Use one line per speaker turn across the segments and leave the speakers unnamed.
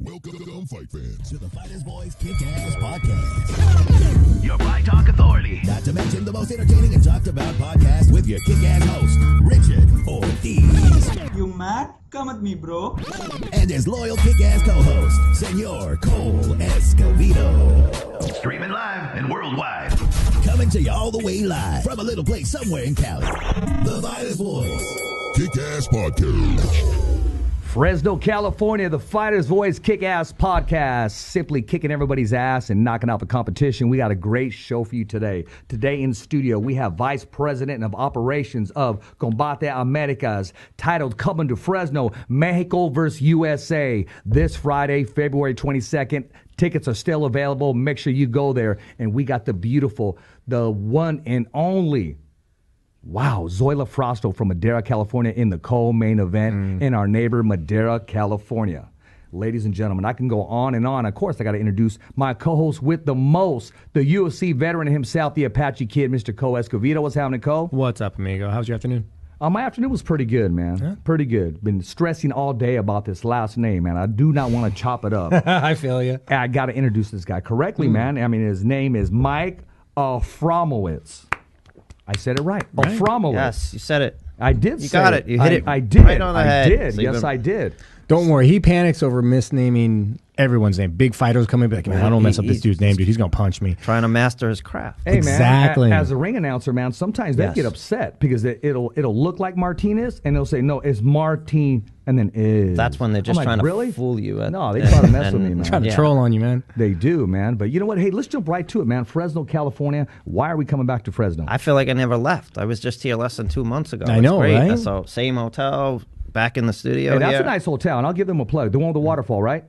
Welcome, fight fans, to the Fighters Boys Kickass Podcast.
Your Fight Talk Authority.
Not to mention the most entertaining and talked about podcast with your kick-ass host, Richard Ortiz.
You mad? Come at me, bro.
And his loyal kick-ass co-host, Senor Cole Escovedo.
Streaming live and worldwide.
Coming to you all the way live from a little place somewhere in Cali. The Fighters Boys Kickass Podcast.
Fresno, California, the Fighters Voice Kick-Ass Podcast, simply kicking everybody's ass and knocking out the competition. We got a great show for you today. Today in studio, we have Vice President of Operations of Combate Americas, titled Coming to Fresno, Mexico versus USA, this Friday, February 22nd. Tickets are still available. Make sure you go there. And we got the beautiful, the one and only, wow, Zoila Frosto from Madera, California in the co-main event in our neighbor Madera, California. Ladies and gentlemen, I can go on and on. Of course, I got to introduce my co-host with the most, the UFC veteran himself, the Apache Kid, Mr. Cole Escovedo. What's happening, Cole?
What's up, amigo? How's your afternoon?
My afternoon was pretty good, man.
Yeah.
Pretty good. Been stressing all day about this last name, man. I do not want to chop it up.
I feel you.
I got to introduce this guy correctly, man. I mean, his name is Mike Afromowitz. I said it right. Afromowitz.
Yes, you said it.
I did.
You
say
got it. You hit it.
I did.
Right on the head.
I did.
So
yes, I did.
Don't worry. He panics over misnaming everyone's name. Big fighters coming, be like, man, I don't mess up this dude's name, dude. He's gonna punch me.
Trying to master his craft.
Hey,
Exactly.
man. As a ring announcer, man, sometimes they get upset because it'll look like Martinez, and they'll say no, it's Martin, and then is.
That's when they're just trying to fool you.
No, they try to mess with me, man.
Trying to troll on you, man.
They do, man. But you know what? Hey, let's jump right to it, man. Fresno, California. Why are we coming back to Fresno?
I feel like I never left. I was just here less than 2 months ago.
I know,
great.
right?
So same hotel, back in the studio.
Hey, that's
here.
a nice hotel, and I'll give them a plug. The one with the waterfall, right?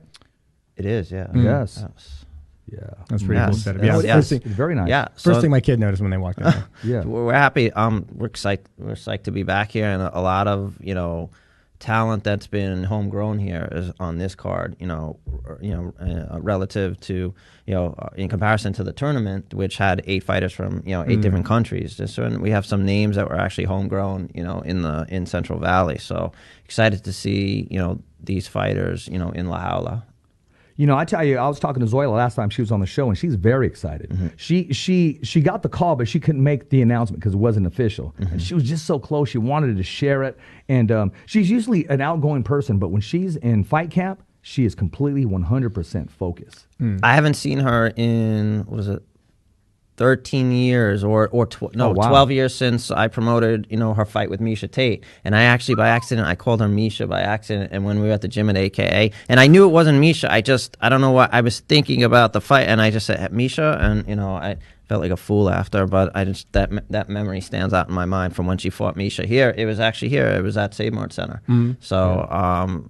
It is, yeah.
Yes.
Yes.
Yeah.
That's pretty cool
Yes.
setup.
Yes.
Yeah,
Yes.
first thing,
Very nice.
Yeah.
first thing my kid noticed when they walked in.
Yeah.
We're happy. We're excited. We're psyched to be back here, and a lot of talent that's been homegrown here is on this card. Relative to in comparison to the tournament, which had 8 fighters from 8 different countries. We have some names that were actually homegrown, in Central Valley. So excited to see these fighters, in La Jaula.
I tell you, I was talking to Zoila last time she was on the show, and she's very excited. She got the call, but she couldn't make the announcement because it wasn't official. And she was just so close. She wanted to share it. And she's usually an outgoing person, but when she's in fight camp, she is completely 100% focused.
I haven't seen her in, 13 years or 12 years since I promoted, her fight with Misha Tate. And I actually, by accident, I called her Misha by accident. And when we were at the gym at AKA, and I knew it wasn't Misha. I don't know what, I was thinking about the fight, and I just said, Misha, and, I felt like a fool after, but that memory stands out in my mind from when she fought Misha. Here, it was actually here. It was at Save Mart Center. So,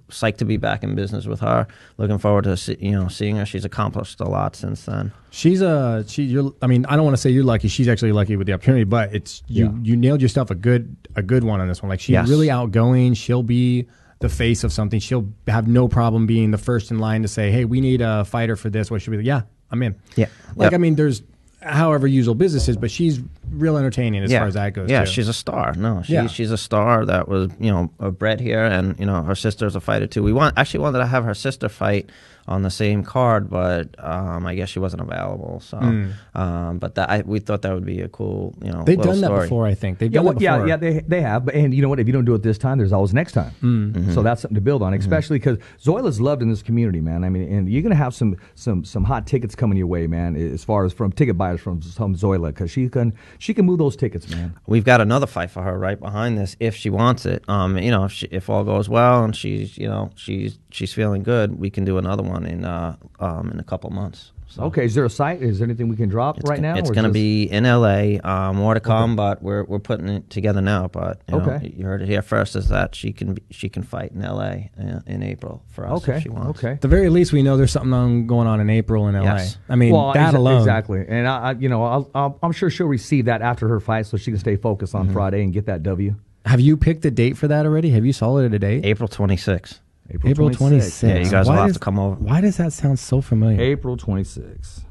psyched to be back in business with her. Looking forward to seeing her. She's accomplished a lot since then.
I don't want to say you're lucky. She's actually lucky with the opportunity, but it's you nailed yourself a good one on this one. Like, she's really outgoing. She'll be the face of something. She'll have no problem being the first in line to say, hey, we need a fighter for this. What should we do? Yeah, I'm in.
Yeah.
There's however usual business is, but she's real entertaining as far as that goes.
Yeah,
too.
she's a star. She's a star that was bred here, and her sister's a fighter too. We actually wanted to have her sister fight on the same card, but I guess she wasn't available. So, but we thought that would be a cool,
they've done that before. I think they've done that before.
Yeah, they have. But and you know what? If you don't do it this time, there's always next time. So that's something to build on, especially because Zoila's loved in this community, man. I mean, and you're gonna have some hot tickets coming your way, man. As far as from ticket buyers from Zoila, because she can move those tickets, man.
We've got another fight for her right behind this if she wants it. If all goes well and she's feeling good, we can do another one in a couple months. So.
Okay, is there a site? Is there anything we can drop right now?
It's going to be in LA. More to come, but we're putting it together now. But you heard it here first. Is that she can fight in LA in April for us if she wants.
Okay. At the very least, we know there's something going on in April in LA.
Yes.
I mean, that alone.
Exactly, and I'm sure she'll receive that after her fight, so she can stay focused on Friday and get that W.
Have you picked a date for that already? Have you solid a date?
April 26th.
April 26th.
Yeah, you guys will have to come over.
Why does that sound so familiar?
April 26th.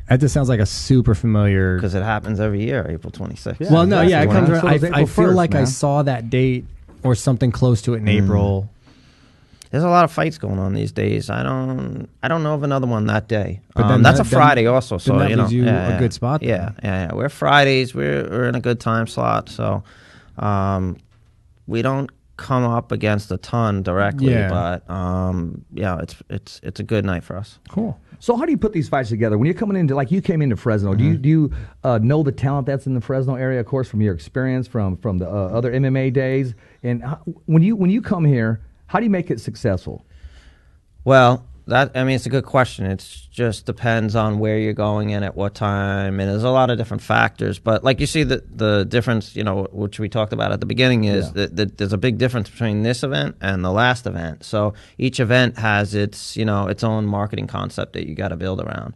That just sounds like a super familiar.
Because it happens every year, April 26th.
Yeah, well, no, yeah, it comes around. I feel like
man.
I saw that date or something close to it in April.
there's a lot of fights going on these days. I don't know of another one that day.
But then
that's a Friday also, so
that leaves you a good spot.
Yeah. We're Fridays. We're in a good time slot, so we don't come up against a ton directly, but it's a good night for us.
Cool. So how do you put these fights together? When you're coming into, like you came into Fresno, do you know the talent that's in the Fresno area, of course, from your experience from the other MMA days? And when you come here, how do you make it successful?
Well, it's a good question. It just depends on where you're going and at what time, and there's a lot of different factors. But like you see, the difference, which we talked about at the beginning, is that there's a big difference between this event and the last event. So each event has its own marketing concept that you got to build around.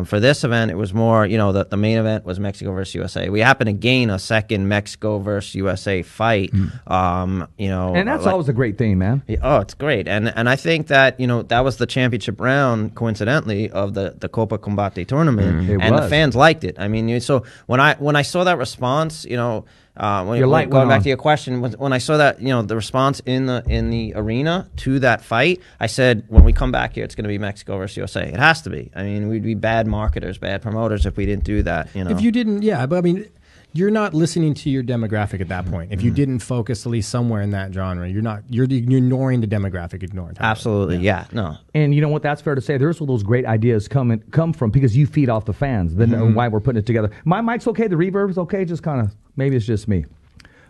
For this event, it was more, the main event was Mexico versus USA. We happened to gain a second Mexico versus USA fight. And
that's always a great thing, man.
Oh, it's great. And I think that, that was the championship round, coincidentally, of the Copa Combate tournament, the fans liked it. I mean, so when I saw that response, going back to your question, when I saw that, the response in the arena to that fight, I said, when we come back here, it's going to be Mexico versus USA. It has to be. I mean, we'd be bad marketers, bad promoters if we didn't do that.
If you didn't, but I mean, you're not listening to your demographic at that point. If you didn't focus at least somewhere in that genre, you're ignoring the demographic.
Absolutely, no.
And you know what? That's fair to say. There's where those great ideas come from, because you feed off the fans. Then why we're putting it together. My mic's okay. The reverb's okay. Just kind of, maybe it's just me.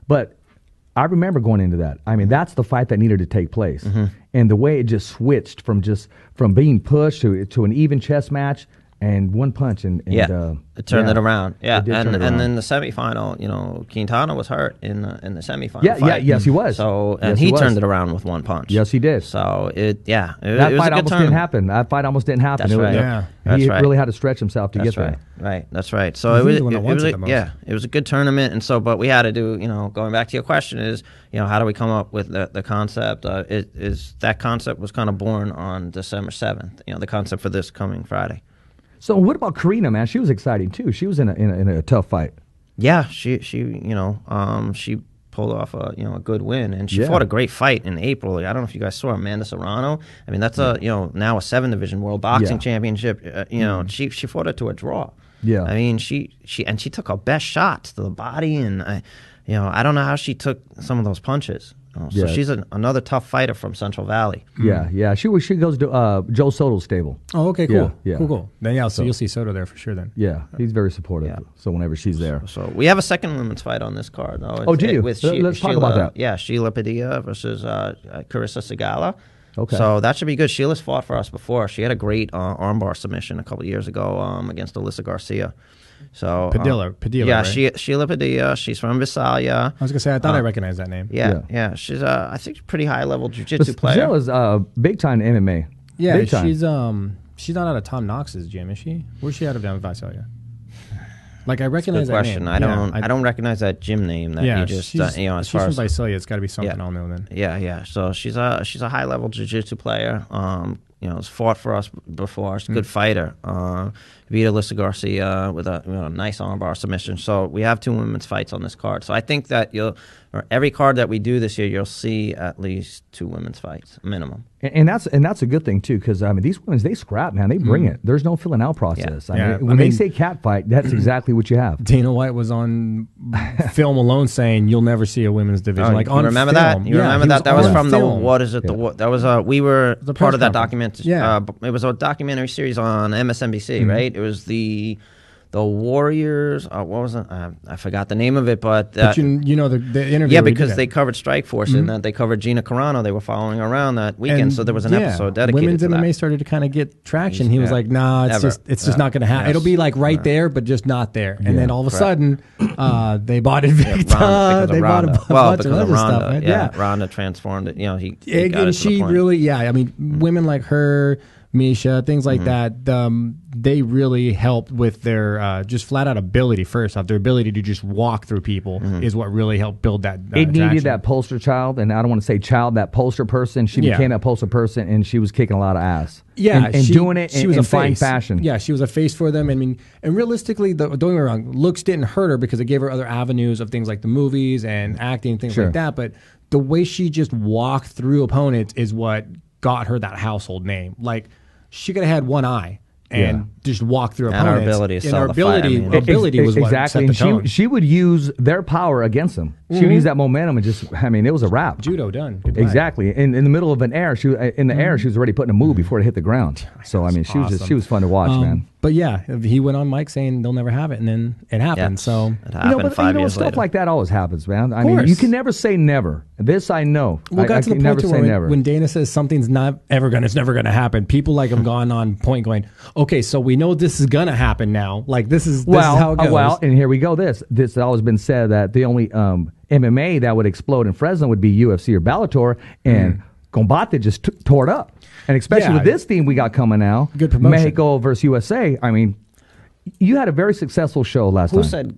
But I remember going into that. I mean, that's the fight that needed to take place. And the way it just switched from being pushed to an even chess match. And one punch, and
it turned it around. Yeah, and then the semifinal, Quintana was hurt in the semifinal.
Yes, he was.
So he turned it around with one punch.
Yes, he did.
So it
that
was
fight
a good
almost didn't happen. That fight almost didn't happen. He really had to stretch himself to get there.
Right, that's right. So it was a good tournament, and so but we had to do, going back to your question is, how do we come up with the concept? That concept was kind of born on December 7th. The concept for this coming Friday.
So what about Karina, man? She was exciting too. She was in a tough fight.
Yeah, she pulled off a good win, and she fought a great fight in April. I don't know if you guys saw Amanda Serrano. I mean, that's now a 7-division world boxing championship. She fought it to a draw. Yeah, I mean, she took her best shots to the body, and I don't know how she took some of those punches. So she's another tough fighter from Central Valley.
Yeah. She goes to Joe Soto's stable.
Oh, okay, cool. Cool. Then so you'll see Soto there for sure. Then
he's very supportive. Yeah. So whenever she's there,
so we have a second women's fight on this card.
Do you? Let's talk about that.
Yeah, Sheila Padilla versus Carissa Segala.
Okay.
So that should be good. Sheila's fought for us before. She had a great armbar submission a couple of years ago against Alyssa Garcia. So
Padilla, right?
Sheila Padilla. She's from Visalia.
I was gonna say I thought I recognized that name.
Yeah. She's I think pretty high level jiu-jitsu player.
Sheila's big time MMA.
Yeah, she's not out of Tom Knox's gym, is she? Where's she out of down in Visalia? Like I recognize that name.
I don't recognies that gym name that you just as
she's
far
from
as
Visalia. It's got to be something I'll know then.
Yeah. So she's a high level jiu-jitsu player. Has fought for us before. She's a good fighter. Beat Alyssa Garcia with a nice armbar submission. So we have 2 women's fights on this card. So I think that every card that we do this year, you'll see at least 2 women's fights minimum.
And that's a good thing too, because I mean these women, they scrap, man. They bring it. There's no filling out process. When they say cat fight, that's exactly what you have.
Dana White was on film alone saying you'll never see a women's division.
You remember that? You remember that? That was from film. That was we were part of that document. It was a documentary series on MSNBC, right? It was the Warriors. What was it? I forgot the name of it, but
the interview.
Yeah, because they covered Strikeforce and that they covered Gina Carano. They were following around that weekend, so there was an episode dedicated
women's
to that.
MMA started to kind of get traction. He was like, "Nah, it's just not going to happen. It'll be like right there, but just not there." And then all of a sudden, they bought Invicta. They bought a bunch of other stuff. Right?
Ronda transformed it.
And she really, I mean, women like her, Misha, things like that, they really helped with their just flat out ability first off. Their ability to just walk through people is what really helped build that
It needed that poster child, and I don't want to say child, that poster person. She became that poster person, and she was kicking a lot of ass.
Yeah,
and doing it in fine fashion.
Yeah, she was a face for them. I mean, and realistically, don't get me wrong, looks didn't hurt her because it gave her other avenues of things like the movies and acting and things like that, but the way she just walked through opponents is what got her that household name. Like, she could have had one eye and just walk through
and
opponents.
Her ability to
and
sell
her
the fight. I mean,
ability was what
exactly.
set the tone.
And she would use their power against them. She would use that momentum and just, I mean, it was a wrap.
Judo done. Goodbye.
Exactly. In the middle of an air, she was already putting a move before it hit the ground. So I mean, she was fun to watch, man.
But yeah, he went on Mike saying they'll never have it, and then it happened. So
it happened 5 years
stuff
later.
like that always happens, man. I mean, you can never say never. This I know.
Well, got to the
never
point
say
where
never.
when Dana says something's it's never gonna happen, people like have gone on point going, okay, so we know this is gonna happen now. Like this is how it goes.
Well, and here we go. This has always been said that the only MMA that would explode in Fresno would be UFC or Bellator, and Combate just tore it up. And especially with this theme we got coming now,
good promotion.
Mexico versus USA. I mean, you had a very successful show last time.
Who said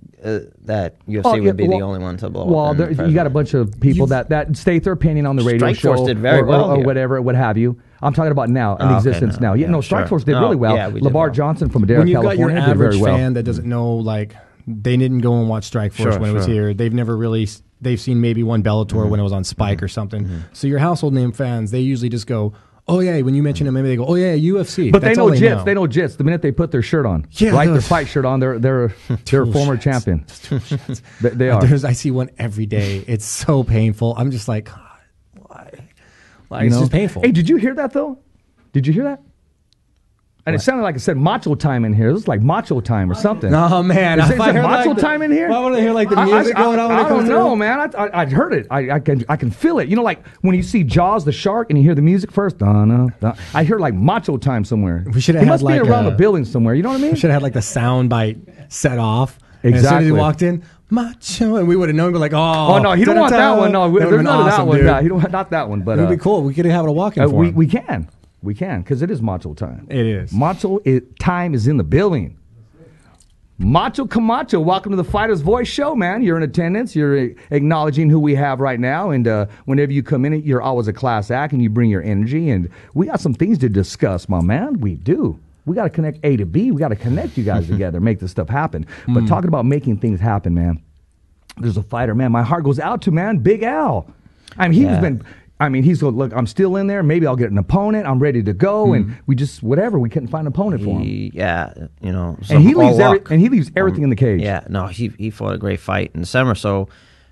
that UFC would be the only one to blow up?
Well, you got a bunch of people that state their opinion on the radio show.
Strikeforce did very well
or
here.
whatever, what have you. I'm talking about now, in existence now. Yeah, Strikeforce did really well.
Yeah, we did
LeVar
well.
Johnson from Madera,
when you've got your
California, did
average
very well.
fan that doesn't know, like they didn't go and watch Strikeforce when it was here. They've never really. They've seen maybe one Bellator when it was on Spike or something. So your household name fans, they usually just go, oh yeah, when you mention them, maybe they go, oh yeah, UFC.
But they know jits. They know jits the minute they put their shirt on.
Yeah,
right, their fight shirt on. They're a former champion. They are.
I see one every day. It's so painful. I'm just like, God, why? Like, it's just painful.
Hey, did you hear that though? Did you hear that? And it sounded like it said macho time in here. It was like macho time or something.
Oh man,
Is it macho time in here?
Why would I hear like the music going on?
I don't know, man. I heard it. I can feel it. You know, like when you see Jaws the shark and you hear the music first. I hear like macho time somewhere.
We should have
It
had
must
like
be around the building somewhere. You know what I mean?
We should have had like the sound bite set off.
Exactly.
And as soon as he walked in, macho, and we would have known. We're like,
oh no, he don't want that one. No, there's none of that one.
Dude.
No, he don't not that one. But
it would be cool. We could have a walk-in for him.
We can, because it is macho time.
It is.
Time is in the building. Macho Camacho, welcome to the Fighter's Voice Show, man. You're in attendance. You're acknowledging who we have right now. And whenever you come in, you're always a class act, and you bring your energy. And we got some things to discuss, my man. We do. We got to connect A to B. We got to connect you guys together, make this stuff happen. But talking about making things happen, man, there's a fighter, man. My heart goes out to, man, Big Al. I mean, he's going, look, I'm still in there. Maybe I'll get an opponent. I'm ready to go. And we couldn't find an opponent for him.
Yeah, you know.
And he leaves everything in the cage.
Yeah, no, he fought a great fight in December. So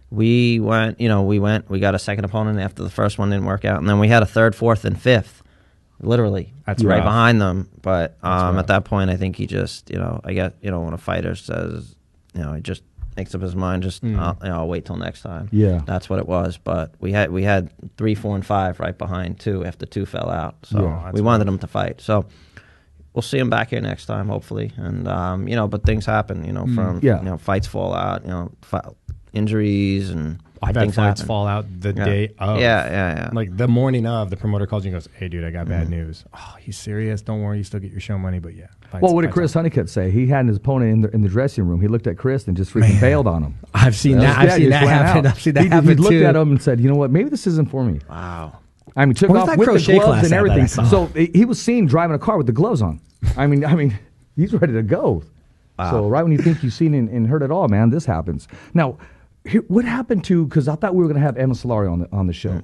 we got a second opponent after the first one didn't work out. And then we had a third, fourth, and fifth, literally.
That's
right
rough.
behind them. But at that point, I think he just, I guess, when a fighter says, he just makes up his mind, just I'll wait till next time.
Yeah,
that's what it was. But we had 3, 4, and 5 right behind 2 after 2 fell out. So we wanted them to fight. So we'll see him back here next time, hopefully. And but things happen. From fights fall out. Injuries and
I've had fights fall out the day of.
Yeah.
Like the morning of, the promoter calls you and goes, "Hey, dude, I got bad news." Oh, you serious? Don't worry, you still get your show money, but yeah.
Well, what did Chris Honeycutt say? He had his opponent in the dressing room. He looked at Chris and just freaking bailed on him.
I've seen that. I've seen that happen.
He looked at him and said, "You know what? Maybe this isn't for me."
Wow.
I mean, took off with the gloves and everything. So he was seen driving a car with the gloves on. I mean, he's ready to go. Wow. So right when you think you've seen and heard it all, man, this happens. Now, what happened to? Because I thought we were going to have Emma Solari on the show.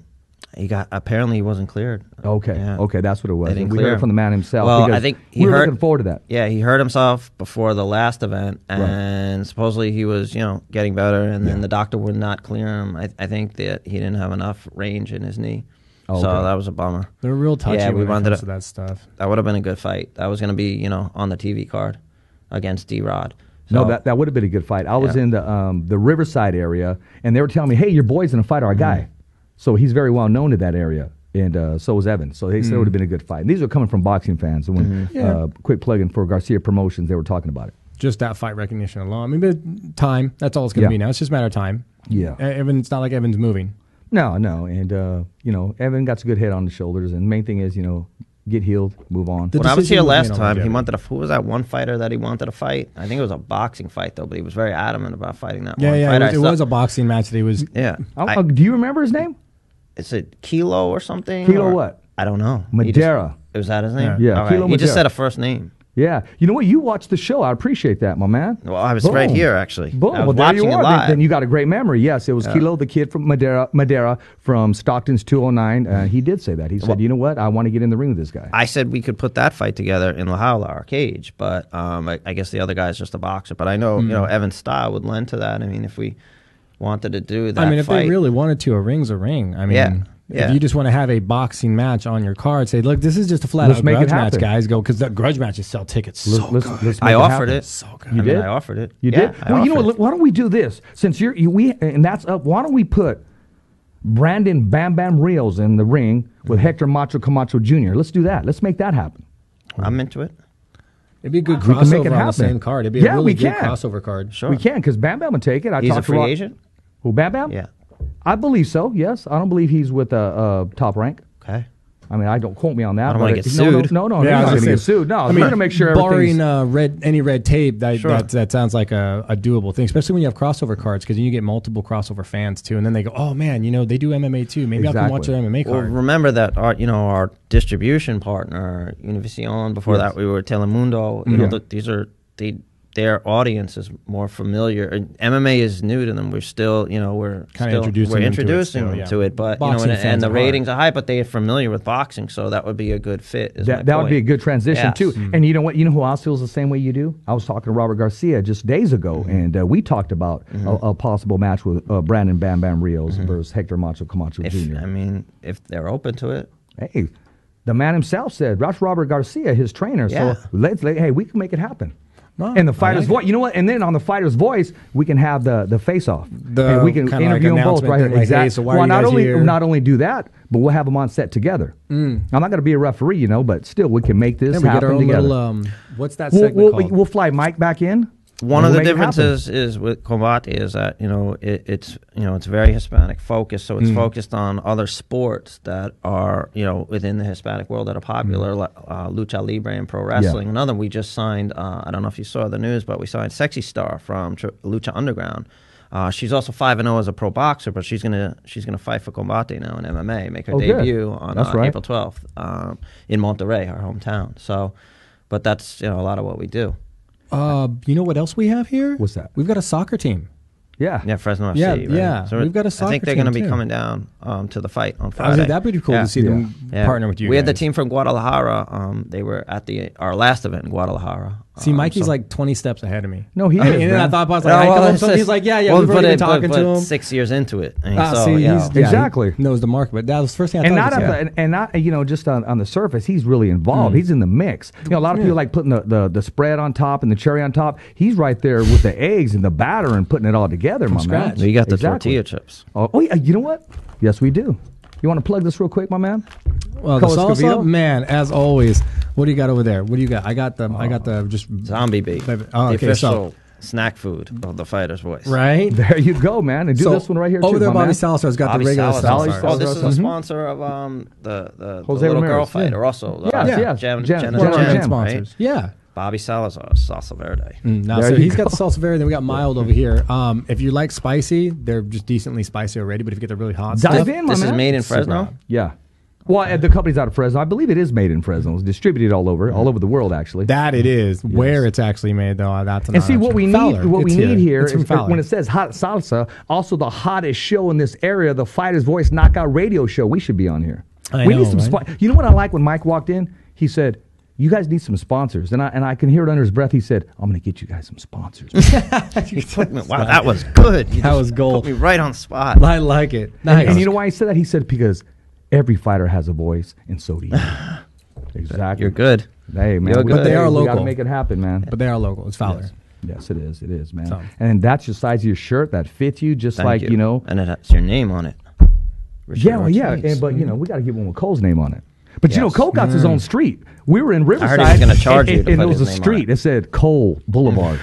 Apparently he wasn't cleared.
Okay, that's what it was.
We
heard it from the man himself.
Well, I think
we were looking forward to that.
Yeah, he hurt himself before the last event, and supposedly he was, getting better, and then the doctor would not clear him. I think that he didn't have enough range in his knee. So that was a bummer.
They're real touchy when it comes to that stuff.
That would have been a good fight. That was going to be, on the TV card against D-Rod.
So, no, that would have been a good fight. I was in the Riverside area, and they were telling me, hey, your boy's going to fight our guy. So he's very well known to that area, and so was Evan. So they said it would have been a good fight. And these are coming from boxing fans. And when quick plug-in for Garcia Promotions, they were talking about it.
Just that fight recognition alone. I mean, but time, that's all it's going to be now. It's just a matter of time.
Yeah.
It's not like Evan's moving.
No. And, Evan got a good head on the shoulders. And the main thing is, get healed, move on.
When I was here last time, who was that one fighter that he wanted to fight? I think it was a boxing fight, though, but he was very adamant about fighting that one fight.
It was a boxing match that he was...
Yeah.
Do you remember his name?
Is it Kilo or something?
Kilo what?
I don't know.
Madera.
Was that his name?
Yeah.
Kilo Madera. He just said a first name.
Yeah. You know what? You watched the show. I appreciate that, my man.
Well, I was right here, actually.
Boom.
I was
Well, there you
watching it
are.
live.
Then you got a great memory. Yes, it was Kilo, the kid from Madeira from Stockton's 209. He did say that. He said, you know what? I want to get in the ring with this guy.
I said we could put that fight together in La Jaula, our cage, but I guess the other guy's just a boxer. But I know, Evan's style would lend to that. I mean, if we wanted to do that
if
fight.
they really wanted to, a ring's a ring. I mean,
Yeah.
if you just want to have a boxing match on your card, say, look, this is just a flat-out
make it
grudge match,
happen.
guys. Go, because the grudge matches sell tickets so good.
Let's
I
make
offered
happen.
it.
So good.
You did?
I offered it.
You
Yeah,
did?
I
Well, you know
offered
what? Why don't we do this? Since and that's up, why don't we put Brandon Bam Bam Rios in the ring with Hector Macho Camacho Jr.? Let's do that. Let's make that happen.
I'm into it.
It'd be a good
We can make
crossover
it
on the
happen.
same card. It'd be
Yeah,
a really
we
good
can.
crossover card.
Sure.
We can, because Bam Bam would take it.
He's a
talked to
free agent?
Who, Bam Bam?
Yeah.
I believe so, yes. I don't believe he's with a top rank.
Okay.
I mean, I don't quote me on that.
I don't wanna
but
get
no,
sued.
No,
Yeah,
he's
I
not
was
going to
gonna
get
say,
sued. No, we're going to make sure everything's...
barring any red tape,
Sure.
that sounds like a doable thing, especially when you have crossover cards, because you get multiple crossover fans too, and then they go, oh man, they do MMA too. Maybe I can watch their MMA
Well,
card.
remember that our distribution partner, Univision, before that we were Telemundo, their audience is more familiar. MMA is new to them. We're still, we're
introducing them
to it, but
Boxing
and
fans
the
are
ratings are high, but they are familiar with boxing, so that would be a good fit.
That would be a good transition
Yes.
too. And you know what? You know who else feels the same way you do? I was talking to Robert Garcia just days ago, and we talked about a possible match with Brandon Bam Bam Rios versus Hector Macho Camacho Jr.
If they're open to it.
Hey, the man himself said, that's Robert Garcia, his trainer.
Yeah.
So hey, we can make it happen.
No,
and the fighter's
I like
voice, you know what? And then on the fighter's voice, we can have the face off. And we can
kinda
interview
like
them both
announcement
right here.
thing, like,
Exactly.
hey, so why are you
not
guys
only
here?
not only do that, but we'll have them on set together. I'm not going to be a referee, but still, we can make this
Then we get
happen
our own
together.
little, what's that segment called?
We'll fly Mike back in.
One
and
of the
we'll make it happen.
differences is with Combate is that it's very Hispanic focused, so it's focused on other sports that are within the Hispanic world that are popular, like lucha libre and pro wrestling. Another, we just signed. I don't know if you saw the news, but we signed Sexy Star from Lucha Underground. She's also 5-0 as a pro boxer, but she's gonna fight for Combate now in MMA, make her debut on April 12th in Monterrey, our hometown. So, but that's a lot of what we do.
You know what else we have here?
What's that?
We've got a soccer team.
Yeah, Fresno FC.
Yeah,
right?
yeah.
So
We've got a
I think
soccer
they're going to
team,
be
too.
coming down to the fight on
I
Friday.
was like, that'd be cool to see them partner with you.
We had the
guys.
team from Guadalajara. They were at our last event in Guadalajara.
See, Mikey's like 20 steps ahead of me.
No, he is.
And then I
man.
thought, I was like, he's like, yeah,
well,
we've already been talking to him.
6 years into it. And
Exactly.
He knows the market, but that was the first thing I
And
thought.
not just on the surface, he's really involved. He's in the mix. A lot of people like putting the spread on top and the cherry on top. He's right there with the eggs and the batter and putting it all together, my man.
scratch.
We got the
Exactly.
tortilla chips.
Oh, yeah, you know what? Yes, we do. You want to plug this real quick, my man?
Well, the
Cole
salsa,
Escobedo?
man, as always. What do you got over there? What do you got? I got the just
Zombie beef.
Oh,
the
okay,
official snack food of the fighter's voice.
right.
There you go, man. And do this one right here,
over
too,
there,
my
Bobby
man.
Salazar's got
Bobby
the regular
Salazar.
Salazar.
Oh, this is a
Mhm.
sponsor of the
Jose
little
Ramirez,
girl fighter
yeah.
also.
Yes.
Jenna
Gem.
One of our
Gem.
main sponsors. Yeah.
Bobby Salazar, Salsa Verde.
No,
There
so
you
he's got
go.
the salsa verde, then we got mild over here. If you like spicy, they're just decently spicy already. But if you get the really hot
Dive
stuff,
in, my
This
man.
is made in
Super
Fresno.
hot.
Yeah. Well, the company's out of Fresno. I believe it is made in Fresno. It's distributed all over the world, actually.
that it is. Where it's actually made, though, that's
And see what we need.
Fowler.
What we
It's
need here
It's
is
from Fowler.
when it says hot salsa. Also, the hottest show in this area, the Fighter's Voice Knockout Radio Show. We should be on here.
I
We
know,
need some.
right?
You know what I like when Mike walked in? He said, "You guys need some sponsors," and I can hear it under his breath. He said, "I'm going to get you guys some sponsors."
Wow, that was good. You
That
just
was gold.
Put me right on spot.
I like it. Nice.
And you know why he said that? He said because every fighter has a voice, and so do you. Exactly.
You're good.
Hey, man.
You're
we-
good. But
they are
We got to
local.
make it happen, man.
But they are local. It's Fowler.
Yes, it is. It is, man.
So-
And that's the size of your shirt that fits you, just
Thank
like, you know.
And it has your name on it. Richard
Yeah, well, yeah.
Ortiz.
But, you know, we got to get one with Cole's name on it. But, you know,
Yes.
Cole got his own street. We were in Riverside.
heard he was gonna charge you
and,
to
and
put
it was
his
a
name on
street.
it.
It said Cole Boulevard.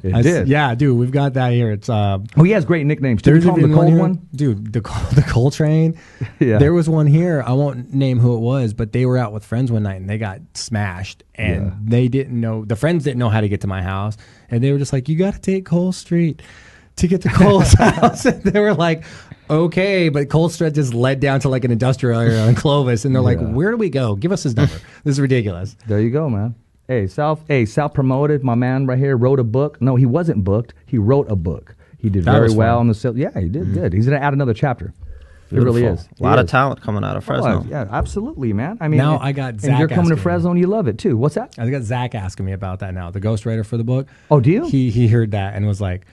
It did.
Yeah, dude, we've got that here. It's
Oh, he has great nicknames. Did
there's
we call him
even
the Cold
here-
one?
dude. The Coal Train.
Yeah.
There was one here. I won't name who it was, but they were out with friends one night and they got smashed, and they didn't know. The friends didn't know how to get to my house, and they were just like, "You got to take Cole Street to get to Cole's house." And they were like, "Okay," but Cole Street just led down to like an industrial area in Clovis, and they're like, "Where do we go? Give us his number." This is ridiculous.
There you go, man. Hey, South promoted. My man right here wrote a book. No, he wasn't booked. He wrote a book. He did very well on the. Yeah, he did good. He's going to add another chapter. Beautiful. It really is.
A lot of talent coming out of Fresno.
Yeah, absolutely, man. I mean,
now I got Zach.
And you're coming to Fresno and you love it too. What's that?
I got Zach asking me about that now. The ghostwriter for the book.
Oh, do you?
He heard that and was like,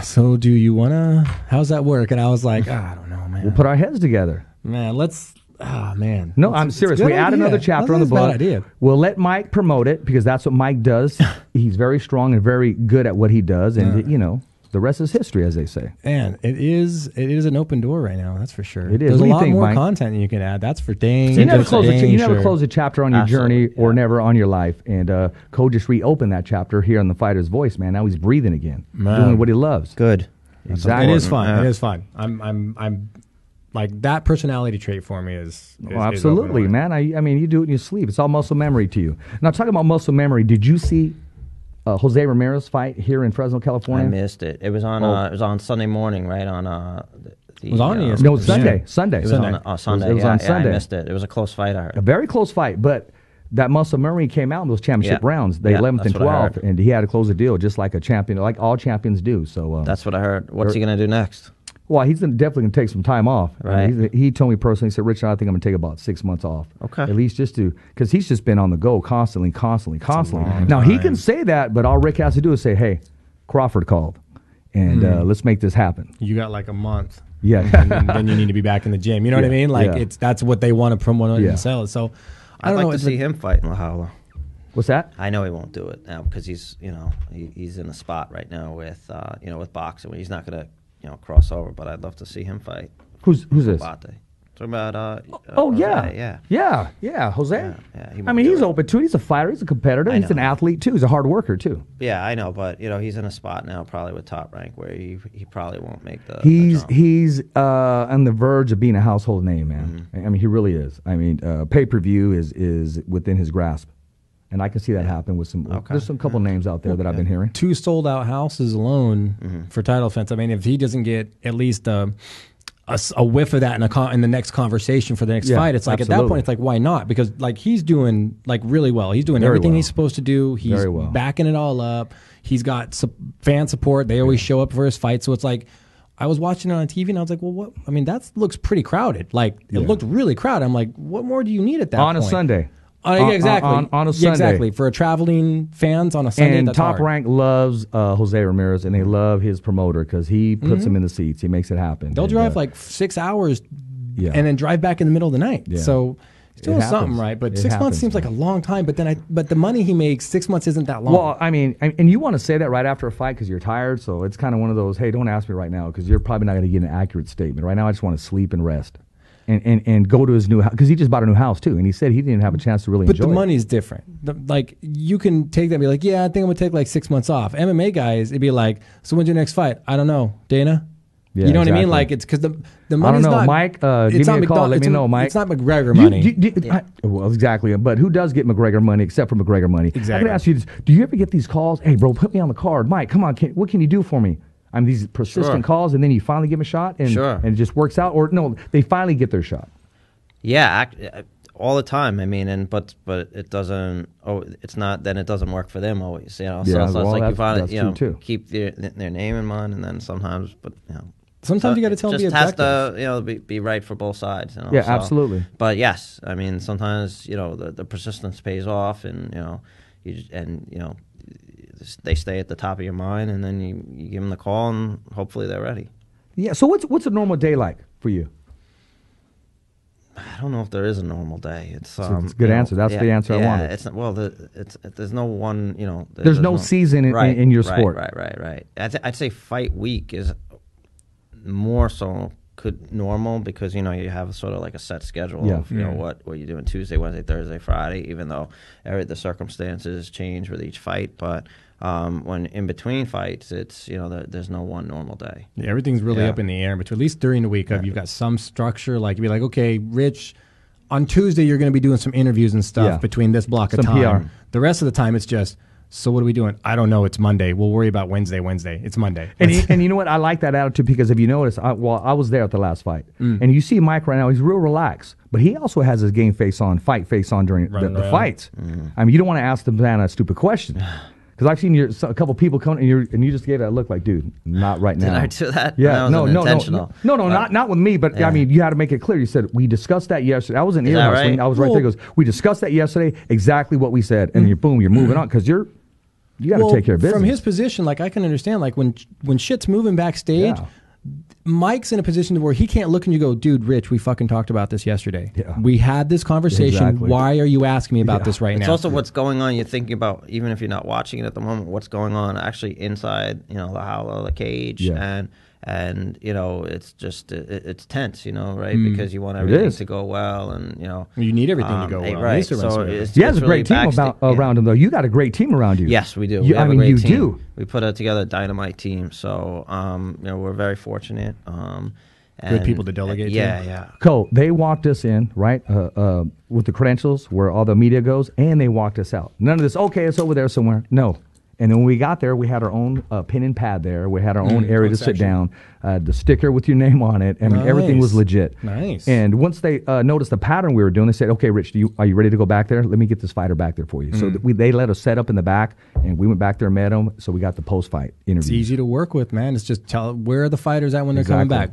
"So do you wanna? How's that work?" And I was like, I don't know, man.
We'll put our heads together,
man. Let's. Oh man.
No, I'm serious. We add another chapter on the book.
Bad idea.
We'll let Mike promote it because that's what Mike does. He's very strong and very good at what he does, and you know. The rest is history, as they say.
And it is an open door right now. That's for sure.
It is.
There's
a
lot more
Mike?
Content you can add. That's for dang.
So you never close a chapter on your journey or never on your life. And Cole just reopened that chapter here on the Fighter's Voice. Man, now he's breathing again, doing what he loves.
Good.
Exactly.
It is fun. Yeah. It is fun. I'm like that personality trait for me is
absolutely, man. I mean, you do it in your sleep. It's all muscle memory to you. Now, talking about muscle memory, did you see Jose Ramirez fight here in Fresno, California?
I missed it. It was on Sunday morning, right on.
It was on ESPN.
No, Sunday. Sunday.
It was on Sunday.
It was on Sunday.
I missed it. It was a close fight. I heard
a very close fight, but that muscle memory came out in those championship rounds, the 11th and 12th, and he had to close the deal just like a champion, like all champions do. So
that's what I heard. What's he going to do next?
Well, he's definitely going to take some time off.
Right.
He told me personally, he said, Richard, I think I'm going to take about 6 months off.
Okay.
At least just to, because he's just been on the go constantly. Now, he can say that, but all Rick has to do is say, hey, Crawford called, and let's make this happen.
You got like a month.
Yeah.
And then you need to be back in the gym. You know what I mean? Like, that's what they want to promote and sell it. So
I'd like to see him fight in La Jaula.
What's that?
I know he won't do it now because he's in a spot right now with with boxing where he's not going to cross over, but I'd love to see him fight.
Who's this?
Talking about
Jose,
Jose.
I mean, he's open too. He's a fighter. He's a competitor. He's an athlete too. He's a hard worker too.
Yeah, I know, but he's in a spot now, probably with Top Rank, where he probably won't make the.
He's on the verge of being a household name, man. I mean, he really is. I mean, pay-per-view is within his grasp. And I can see that happen with some. There's some couple names out there that I've been hearing.
2 sold-out houses alone for title defense. I mean, if he doesn't get at least a whiff of that in the next conversation for the next fight, it's like at that point, it's like why not? Because like he's doing like really well. He's doing everything he's supposed to do. He's backing it all up. He's got fan support. They always show up for his fight. So it's like I was watching it on TV and I was like, well, what? I mean, that looks pretty crowded. Like it looked really crowded. I'm like, what more do you need at that point?
On a Sunday.
Exactly.
On a Sunday.
Exactly. For traveling fans on a Sunday,
and
that's
Top
hard.
Rank loves Jose Ramirez, and they love his promoter because he puts him in the seats. He makes it happen.
They'll drive like 6 hours and then drive back in the middle of the night. Yeah. So he's doing something right. But 6 months seems like a long time. But the money he makes, 6 months isn't that long.
Well, I mean, and you want to say that right after a fight because you're tired. So it's kind of one of those, hey, don't ask me right now because you're probably not going to get an accurate statement. Right now, I just want to sleep and rest. And go to his new house because he just bought a new house too, and he said he didn't have a chance to really enjoy it.
But the money's different. Like you can take that and be like, yeah, I think I'm gonna take like 6 months off. MMA guys, it'd be like, so when's your next fight? I don't know, Dana. Yeah, you know what I mean? Like it's because the money's
I don't know,
not.
Mike. Give me a call. Let me know, Mike.
It's not McGregor money.
Well, exactly. But who does get McGregor money except for McGregor money?
Exactly.
I'm gonna ask you this: do you ever get these calls? Hey, bro, put me on the card. Mike, come on. What can you do for me? I mean, these persistent calls, and then you finally give them a shot, and it just works out. Or no, they finally get their shot.
Yeah, all the time. I mean, but it doesn't. Oh, it's not. Then it doesn't work for them always. So it's like you finally keep their name in mind, and then sometimes,
sometimes you got to tell them the
objective. Just has to be right for both sides.
Yeah, absolutely.
But yes, I mean, sometimes the persistence pays off, and they stay at the top of your mind, and then you give them the call, and hopefully they're ready.
Yeah. So what's a normal day like for you?
I don't know if there is a normal day. It's
a good answer. That's the answer I wanted.
There's no one.
There's no season in your sport.
Right. I'd say fight week is more so normal because you have sort of like a set schedule of what you're doing Tuesday, Wednesday, Thursday, Friday. Even though the circumstances change with each fight, but when in between fights, it's there's no one normal day.
Yeah, everything's really up in the air. But at least during the week, you've got some structure. Like you'd be like, okay, Rich, on Tuesday you're going to be doing some interviews and stuff between this block of time.
PR.
The rest of the time, it's just So what are we doing? I don't know. It's Monday. We'll worry about Wednesday. It's Monday.
And you know what? I like that attitude because if you notice, I was there at the last fight. And you see Mike right now, he's real relaxed. But he also has his game face on, fight face on during the fights. I mean, you don't want to ask the man a stupid question. Because I've seen a couple people come and you just gave that look like, dude, not right now.
Did I do that?
Yeah,
no, intentional.
No, not with me. But I mean, you had to make it clear. You said we discussed that yesterday. I was in ear hustling. Right? I was right there. He goes, we discussed that yesterday. Exactly what we said, and you're moving on because you got to take care of business.
From his position, like I can understand, like when shit's moving backstage. Yeah. Mike's in a position where he can't look and you go, dude, Rich, we fucking talked about this yesterday. Yeah. We had this conversation. Exactly. Why are you asking me about this right now?
It's also what's going on. You're thinking about, even if you're not watching it at the moment, what's going on actually inside, the howler, the cage, and it's just it's tense, right? Because you want everything to go well, and
you need everything to go well.
Right. So
it's a great team around him, though. You got a great team around you.
Yes, we do. We have a great team. We put together a dynamite team. So we're very fortunate.
Good people to delegate to.
Yeah.
Cole, they walked us in, right, with the credentials where all the media goes, and they walked us out. None of this, okay, it's over there somewhere. No. And then when we got there, we had our own pen and pad there. We had our own area to sit down, the sticker with your name on it. I mean, everything was legit.
Nice.
And once they noticed the pattern we were doing, they said, okay, Rich, are you ready to go back there? Let me get this fighter back there for you. So they let us set up in the back, and we went back there and met them. So we got the post-fight interview.
It's easy to work with, man. It's just where are the fighters at when they're coming back?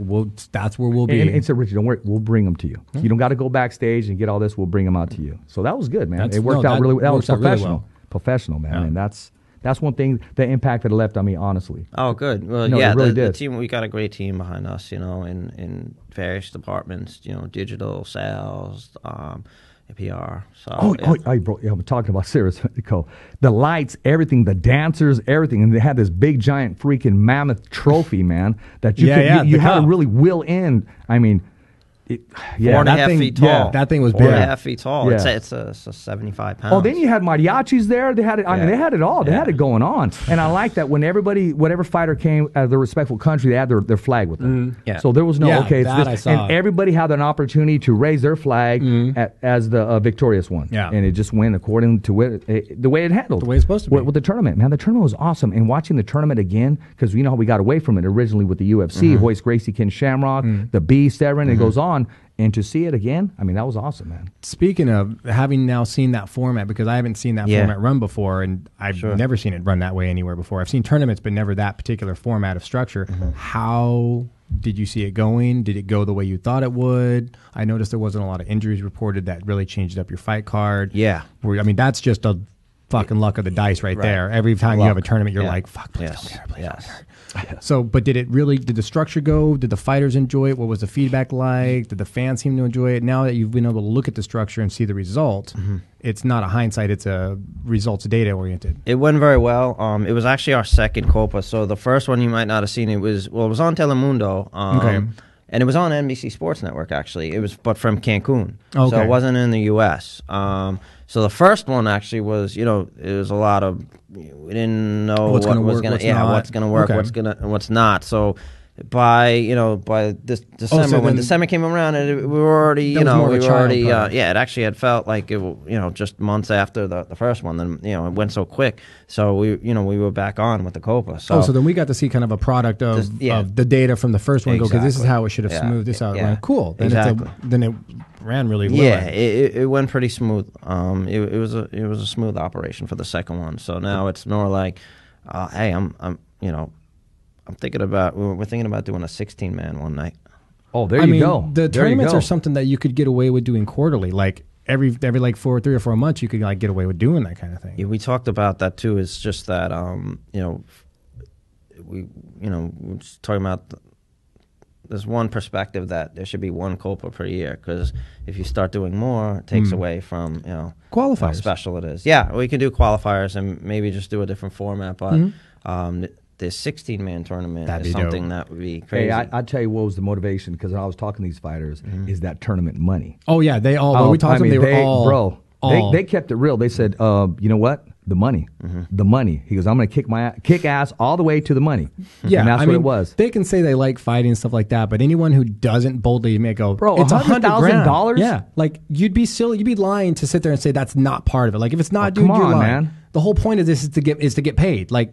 That's where we'll be.
And said, Richie, don't worry, we'll bring them to you. You don't got to go backstage and get all this. We'll bring them out to you. So that was good, man. It worked out really well. That was professional. Really well. Professional, man. And that's one thing, the impact that it left on me, honestly.
Oh, good. Well,
no,
yeah,
really
the team, we got a great team behind us, in various departments, digital, sales, PR. So,
I'm talking about serious, Cole. The lights, everything, the dancers, everything. And they had this big, giant, freaking mammoth trophy, man, that you had to really will in. I mean,
4.5 feet tall.
Yeah, that thing was big.
4.5 feet tall. Yeah. It's a 75 pounds.
Oh, then you had mariachis there. They had it. I mean, they had it all. They had it going on. And I like that when whatever fighter came out of the respectful country, they had their flag with them.
Yeah.
So there was no
it's this.
I saw. And everybody had an opportunity to raise their flag as the victorious one.
Yeah.
And it just went according to the way it handled.
The way it's supposed to be.
With the tournament, man, the tournament was awesome. And watching the tournament again, because you know how we got away from it originally with the UFC, Hoist Gracie, Ken Shamrock, the Beast, everyone, it goes on. And to see it again, I mean, that was awesome, man.
Speaking of having now seen that format, because I haven't seen that format run before, and I've never seen it run that way anywhere before. I've seen tournaments, but never that particular format of structure. How did you see it going? Did it go the way you thought it would? I noticed there wasn't a lot of injuries reported that really changed up your fight card.
Yeah.
I mean, that's just a fucking luck of the dice right there. Every time you have a tournament, you're like, fuck, please don't get hurt, please don't get hurt. So, but did the structure go? Did the fighters enjoy it? What was the feedback like? Did the fans seem to enjoy it? Now that you've been able to look at the structure and see the result, it's not a hindsight, it's a results data oriented.
It went very well. It was actually our second Copa. So the first one you might not have seen, it was on Telemundo. And it was on NBC Sports Network, actually. It was, but from Cancun. Okay. So it wasn't in the U.S. So the first one actually was, it was a lot of, we didn't know what's going to work, what's not. So by this December, when December came around, we were already, it actually had felt like it, just months after the first one. Then it went so quick. So we were back on with the Copa. So
then we got to see kind of a product of the data from the first one. Because this is how it should have smoothed this out. Like, cool. Then then it ran really well.
Yeah, it went pretty smooth. It was a smooth operation for the second one. So now it's more like, hey, we're thinking about doing a 16-man one night.
Oh, there you go.
The tournaments are something that you could get away with doing quarterly. Like every 3 or 4 months, you could get away with doing that kind of thing.
Yeah, we talked about that too. It's just that we're just talking about. There's one perspective that there should be one Copa per year, because if you start doing more, it takes away from
qualifiers.
How special it is. Yeah, we can do qualifiers and maybe just do a different format, but. The 16-man tournament is something that would be crazy.
Hey, I tell you what was the motivation, because I was talking to these fighters, is that tournament money.
Oh, yeah. They all, when we talked to them, they were all.
Bro, they kept it real. They said, you know what? The money. The money. He goes, I'm going to kick ass all the way to the money.
Yeah.
And that's what it was.
They can say they like fighting and stuff like that, but anyone who doesn't boldly go,
bro,
it's
$100,000?
Yeah. Like, you'd be silly. You'd be lying to sit there and say that's not part of it. Like, if it's not, dude, you're lying. Man. The whole point of this is to get paid. Like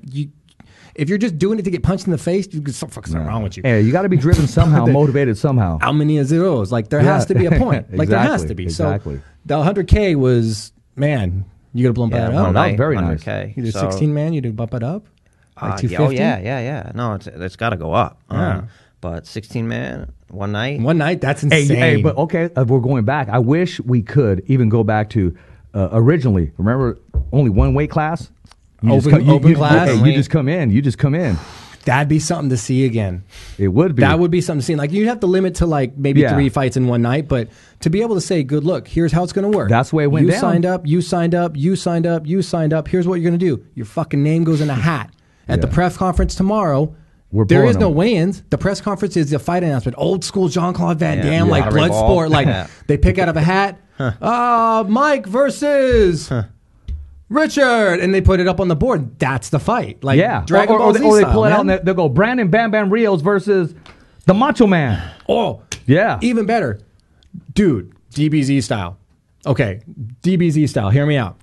if you're just doing it to get punched in the face, you get something wrong with you.
Yeah, you got to be driven somehow, motivated somehow.
How many zeros? Like there has to be a point. Like there has to be.
Exactly.
So the 100K was, man, you got to bump that up.
That was very nice.
You did 16 man, you did bump it up. Like 250?
Oh yeah. No, it's got to go up. But 16 man, one night,
that's insane.
Hey, but okay, we're going back. I wish we could even go back to originally. Remember, only one weight class.
Open class.
You just come in.
That'd be something to see again.
It would be.
That would be something to see. Like you'd have to limit to like maybe 3 fights in one night, but to be able to say, "Good, look, here's how it's going to work."
That's the way it went down.
You signed up. Here's what you're going to do. Your fucking name goes in a hat at the press conference tomorrow. There is no weigh-ins. The press conference is the fight announcement. Old school Jean-Claude Van Damme, like blood sport. Like they pick out of a hat. Mike versus Richard, and they put it up on the board. That's the fight. Like Dragon Ball Z
or they
style,
pull it out and they'll go Brandon Bam Bam Rios versus the Macho Man.
Oh,
yeah.
Even better. Dude, DBZ style. Okay, DBZ style. Hear me out.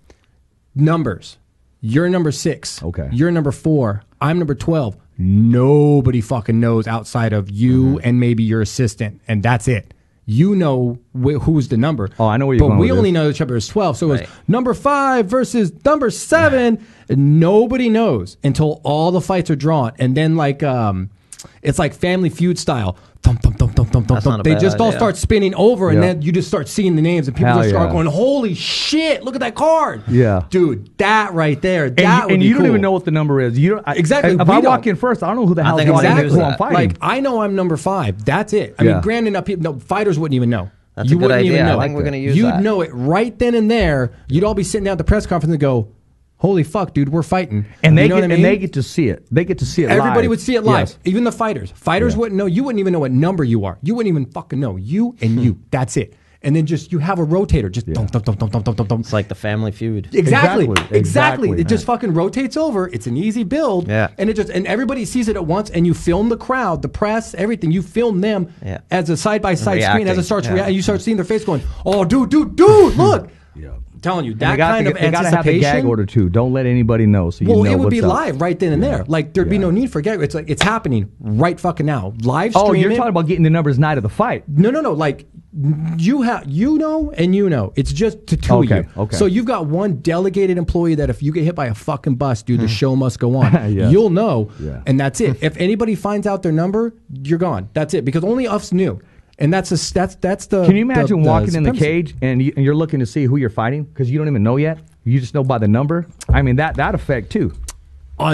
Numbers. You're number 6.
Okay.
You're number 4. I'm number 12. Nobody fucking knows outside of you and maybe your assistant, and that's it. You know who's the number.
Oh, I know where you're going.
But we only know each other is 12. So it was number 5 versus number 7. And nobody knows until all the fights are drawn. And then like it's like Family Feud style. Thump, thump, thump, thump, thump, thump. They just all start spinning over, and then you just start seeing the names, and people just start going, "Holy shit! Look at that card!"
Yeah,
dude, that right there,
and you don't even know what the number is. You don't
exactly.
If I walk in first, I don't know who the hell who I'm fighting.
Like I know I'm number 5. That's it. I mean, granted, fighters wouldn't even know.
That's a good idea. I think we're going to use that.
You'd know it right then and there. You'd all be sitting down at the press conference and go, "Holy fuck, dude, we're fighting."
And they get to see it. They get to see it live.
Everybody would see it live. Even the fighters. Fighters wouldn't know. You wouldn't even know what number you are. You wouldn't even fucking know. You and you. That's it. And then just you have a rotator. Just thump, thump, thump, thump, thump, thump, thump.
It's like the Family Feud.
Exactly. It just fucking rotates over. It's an easy build.
Yeah.
And everybody sees it at once, and you film the crowd, the press, everything. You film them as a side-by-side screen as it starts reacting. You start seeing their face going, "Oh, dude, look." Yeah. Telling you that kind of anticipation. They gotta have a
gag order too. Don't let anybody know. So
it would be live right then and there. Like there'd be no need for gag. It's like it's happening right fucking now. Live streaming.
Oh, you're talking about getting the numbers night of the fight?
No. Like you know. It's just to two of you.
Okay.
So you've got one delegated employee that if you get hit by a fucking bus, dude, the show must go on. You'll know, and that's it. If anybody finds out their number, you're gone. That's it because only us knew. And that's the.
Can you imagine walking in the cage and you're looking to see who you're fighting because you don't even know yet? You just know by the number. I mean that effect too.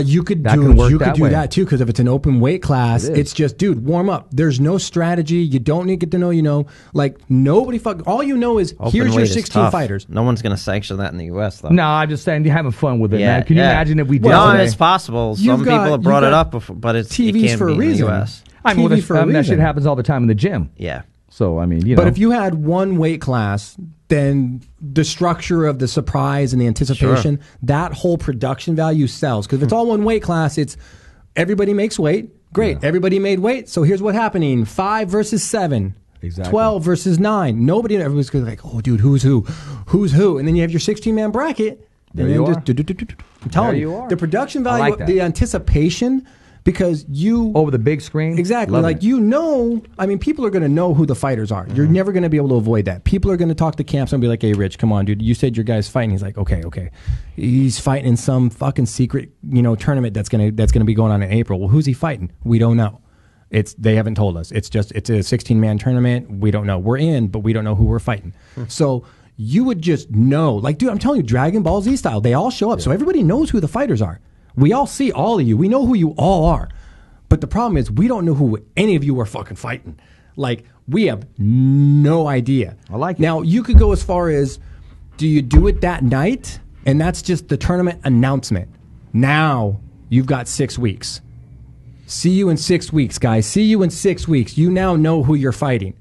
You could do that too because if it's an open weight class, it's just dude warm up. There's no strategy. You don't need to get to know. Like nobody all you know is open here's your 16 fighters.
No one's going to sanction that in the U.S. though.
No, I'm just saying you're having fun with it, man. Can you imagine if we did?
No, it's possible. Some people have brought it up before, but it can't be in the U.S.
I mean, that shit happens all the time in the gym.
Yeah.
So, I mean,
But if you had one weight class, then the structure of the surprise and the anticipation, that whole production value sells. Because if it's all one weight class, it's everybody makes weight. Great. Yeah. Everybody made weight. So here's what's happening. 5 versus 7.
Exactly.
12 versus 9. Everybody's going to be like, oh, dude, who's who? Who's who? And then you have your 16-man bracket.
There you are.
I'm telling you. The production value, the anticipation... Because
over the big screen,
exactly. Like I mean, people are going to know who the fighters are. You're never going to be able to avoid that. People are going to talk to camps and be like, "Hey, Rich, come on, dude. You said your guy's fighting." He's like, "Okay. He's fighting in some fucking secret, tournament that's gonna be going on in April." Well, who's he fighting? We don't know. They haven't told us. It's a 16-man tournament. We don't know. We're in, but we don't know who we're fighting. So you would just know, like, dude, I'm telling you, Dragon Ball Z style. They all show up, so everybody knows who the fighters are. We all see all of you. We know who you all are. But the problem is we don't know who any of you are fucking fighting. Like, we have no idea.
I like it.
Now, you could go as far as, do you do it that night? And that's just the tournament announcement. Now, you've got 6 weeks. See you in 6 weeks, guys. See you in 6 weeks. You now know who you're fighting.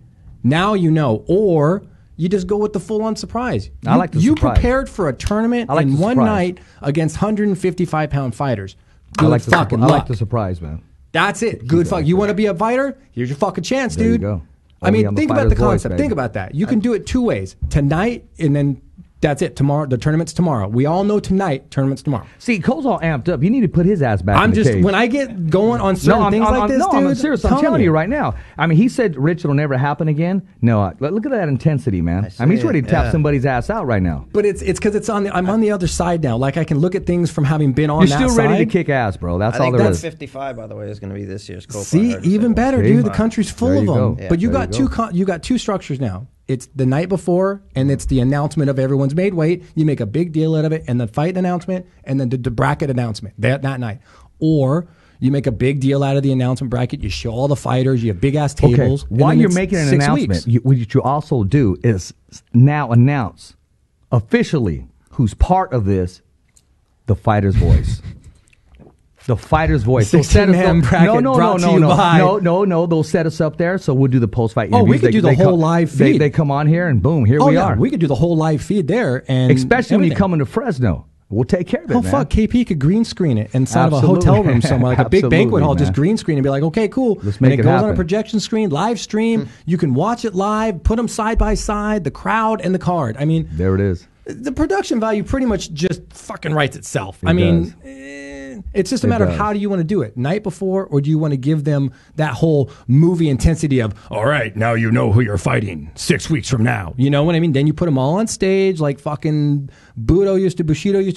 Now you know. Or... you just go with the full-on surprise.
I like the surprise.
You prepared for a tournament in one night against 155-pound fighters.
I like the surprise, man.
That's it. Good fuck. You want to be a fighter? Here's your fucking chance, dude.
There you go.
I mean, think about the concept. Think about that. You can do it 2 ways. Tonight, and then That's it. Tomorrow, the tournament's tomorrow. We all know tonight, tournament's tomorrow.
See, Cole's all amped up. You need to put his ass back in the cage.
When I get going on certain things like this, dude.
I'm serious. I'm telling you right now. I mean, he said, Rich, it'll never happen again. No, look at that intensity, man. I mean, he's ready to tap somebody's ass out right now.
But it's because I'm on the other side now. Like, I can look at things from having been on that side.
You're still ready to kick ass, bro. That's all there is.
I think 55, by the way, is going to be this year's Copa.
See, even better, dude. The country's full of them.
Yeah,
but you got two structures now. It's the night before, and it's the announcement of everyone's made weight. You make a big deal out of it, and the fight announcement, and then the bracket announcement that night. Or you make a big deal out of the announcement bracket. You show all the fighters. You have big-ass tables.
Okay. While you're making an announcement, what you also do is now announce officially who's part of this, the fighter's voice. The fighter's voice.
16-man bracket brought to you by.
No. They'll set us up there, so we'll do the post-fight interviews.
Oh, we could do the whole live feed.
They come on here, and boom, here we are.
We could do the whole live feed there. And
especially when you come into Fresno. We'll take care of it, man.
Fuck, KP could green screen it inside of a hotel room somewhere, like a big banquet hall, just green screen and be like, okay, cool.
Let's make it happen.
And it goes on a projection screen, live stream. You can watch it live, put them side by side, the crowd and the card. I mean,
there it is.
The production value pretty much just fucking writes itself. It's just a matter of how do you want to do it, night before, or do you want to give them that whole movie intensity of, all right, now you know who you're fighting 6 weeks from now. You know what I mean? Then you put them all on stage like fucking Bushido used to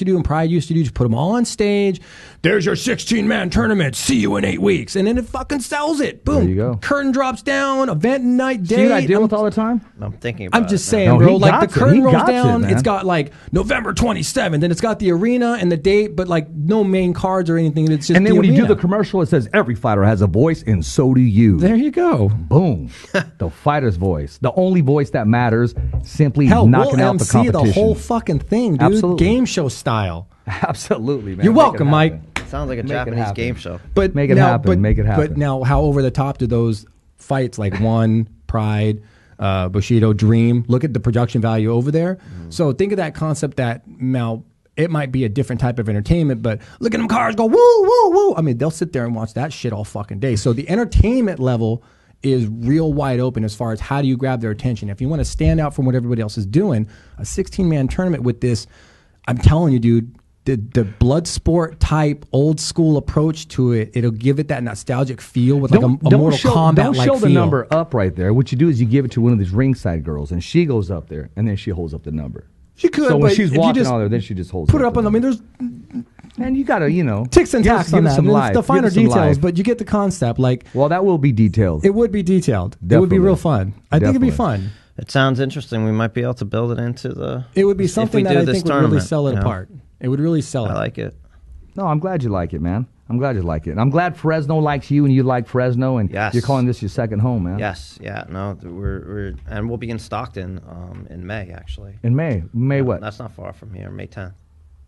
do, and Pride used to do. Just put them all on stage. There's your 16-man tournament. See you in 8 weeks. And then it fucking sells it. Boom.
There you go.
Curtain drops down, event night, day.
See what I deal with all the time?
I'm thinking about it.
I'm just saying, bro. Like, the curtain rolls down.
It's
got like November 27th, and it's got the arena and the date, but like no main cards or anything. It's just
and then when
arena.
you do the commercial, it says every fighter has a voice, and so do you.
There you go.
Boom. The fighter's voice, the only voice that matters. Simply
Hell,
knocking out the competition.
The whole fucking thing, dude.
Absolutely.
Game show style.
Absolutely, man.
You're welcome, Mike.
Sounds like a Japanese game show.
But
make it happen. Make it happen.
But now, how over the top do those fights like One, Pride, Bushido, Dream? Look at the production value over there. So think of that concept that now it might be a different type of entertainment, but look at them cars go woo, woo, woo. I mean, they'll sit there and watch that shit all fucking day. So the entertainment level is real wide open as far as how do you grab their attention. If you want to stand out from what everybody else is doing, a 16-man tournament with this, I'm telling you, dude, the blood sport type old school approach to it, it'll give it that nostalgic feel with like a Mortal Kombat like feel.
Don't show the number up right there. What you do is you give it to one of these ringside girls, and she goes up there, and then she holds up the number.
She could,
so when
but
she's walking on there, then she just holds
put it up on. I mean, there's
and you gotta,
ticks and tacks on that.
Some life.
The finer details, but you get the concept. Like,
well, that will be detailed.
It would be detailed.
Definitely.
It would be real fun. I think it'd be fun.
It sounds interesting. We might be able to build it into the.
It would be something that I think would really sell it apart. It would really sell it.
I like it.
No, I'm glad you like it, man. I'm glad you like it. And I'm glad Fresno likes you and you like Fresno, and you're calling this your second home, man.
Yes, yeah, no, and we'll be in Stockton in May, actually.
In May? May what?
That's not far from here, May 10th.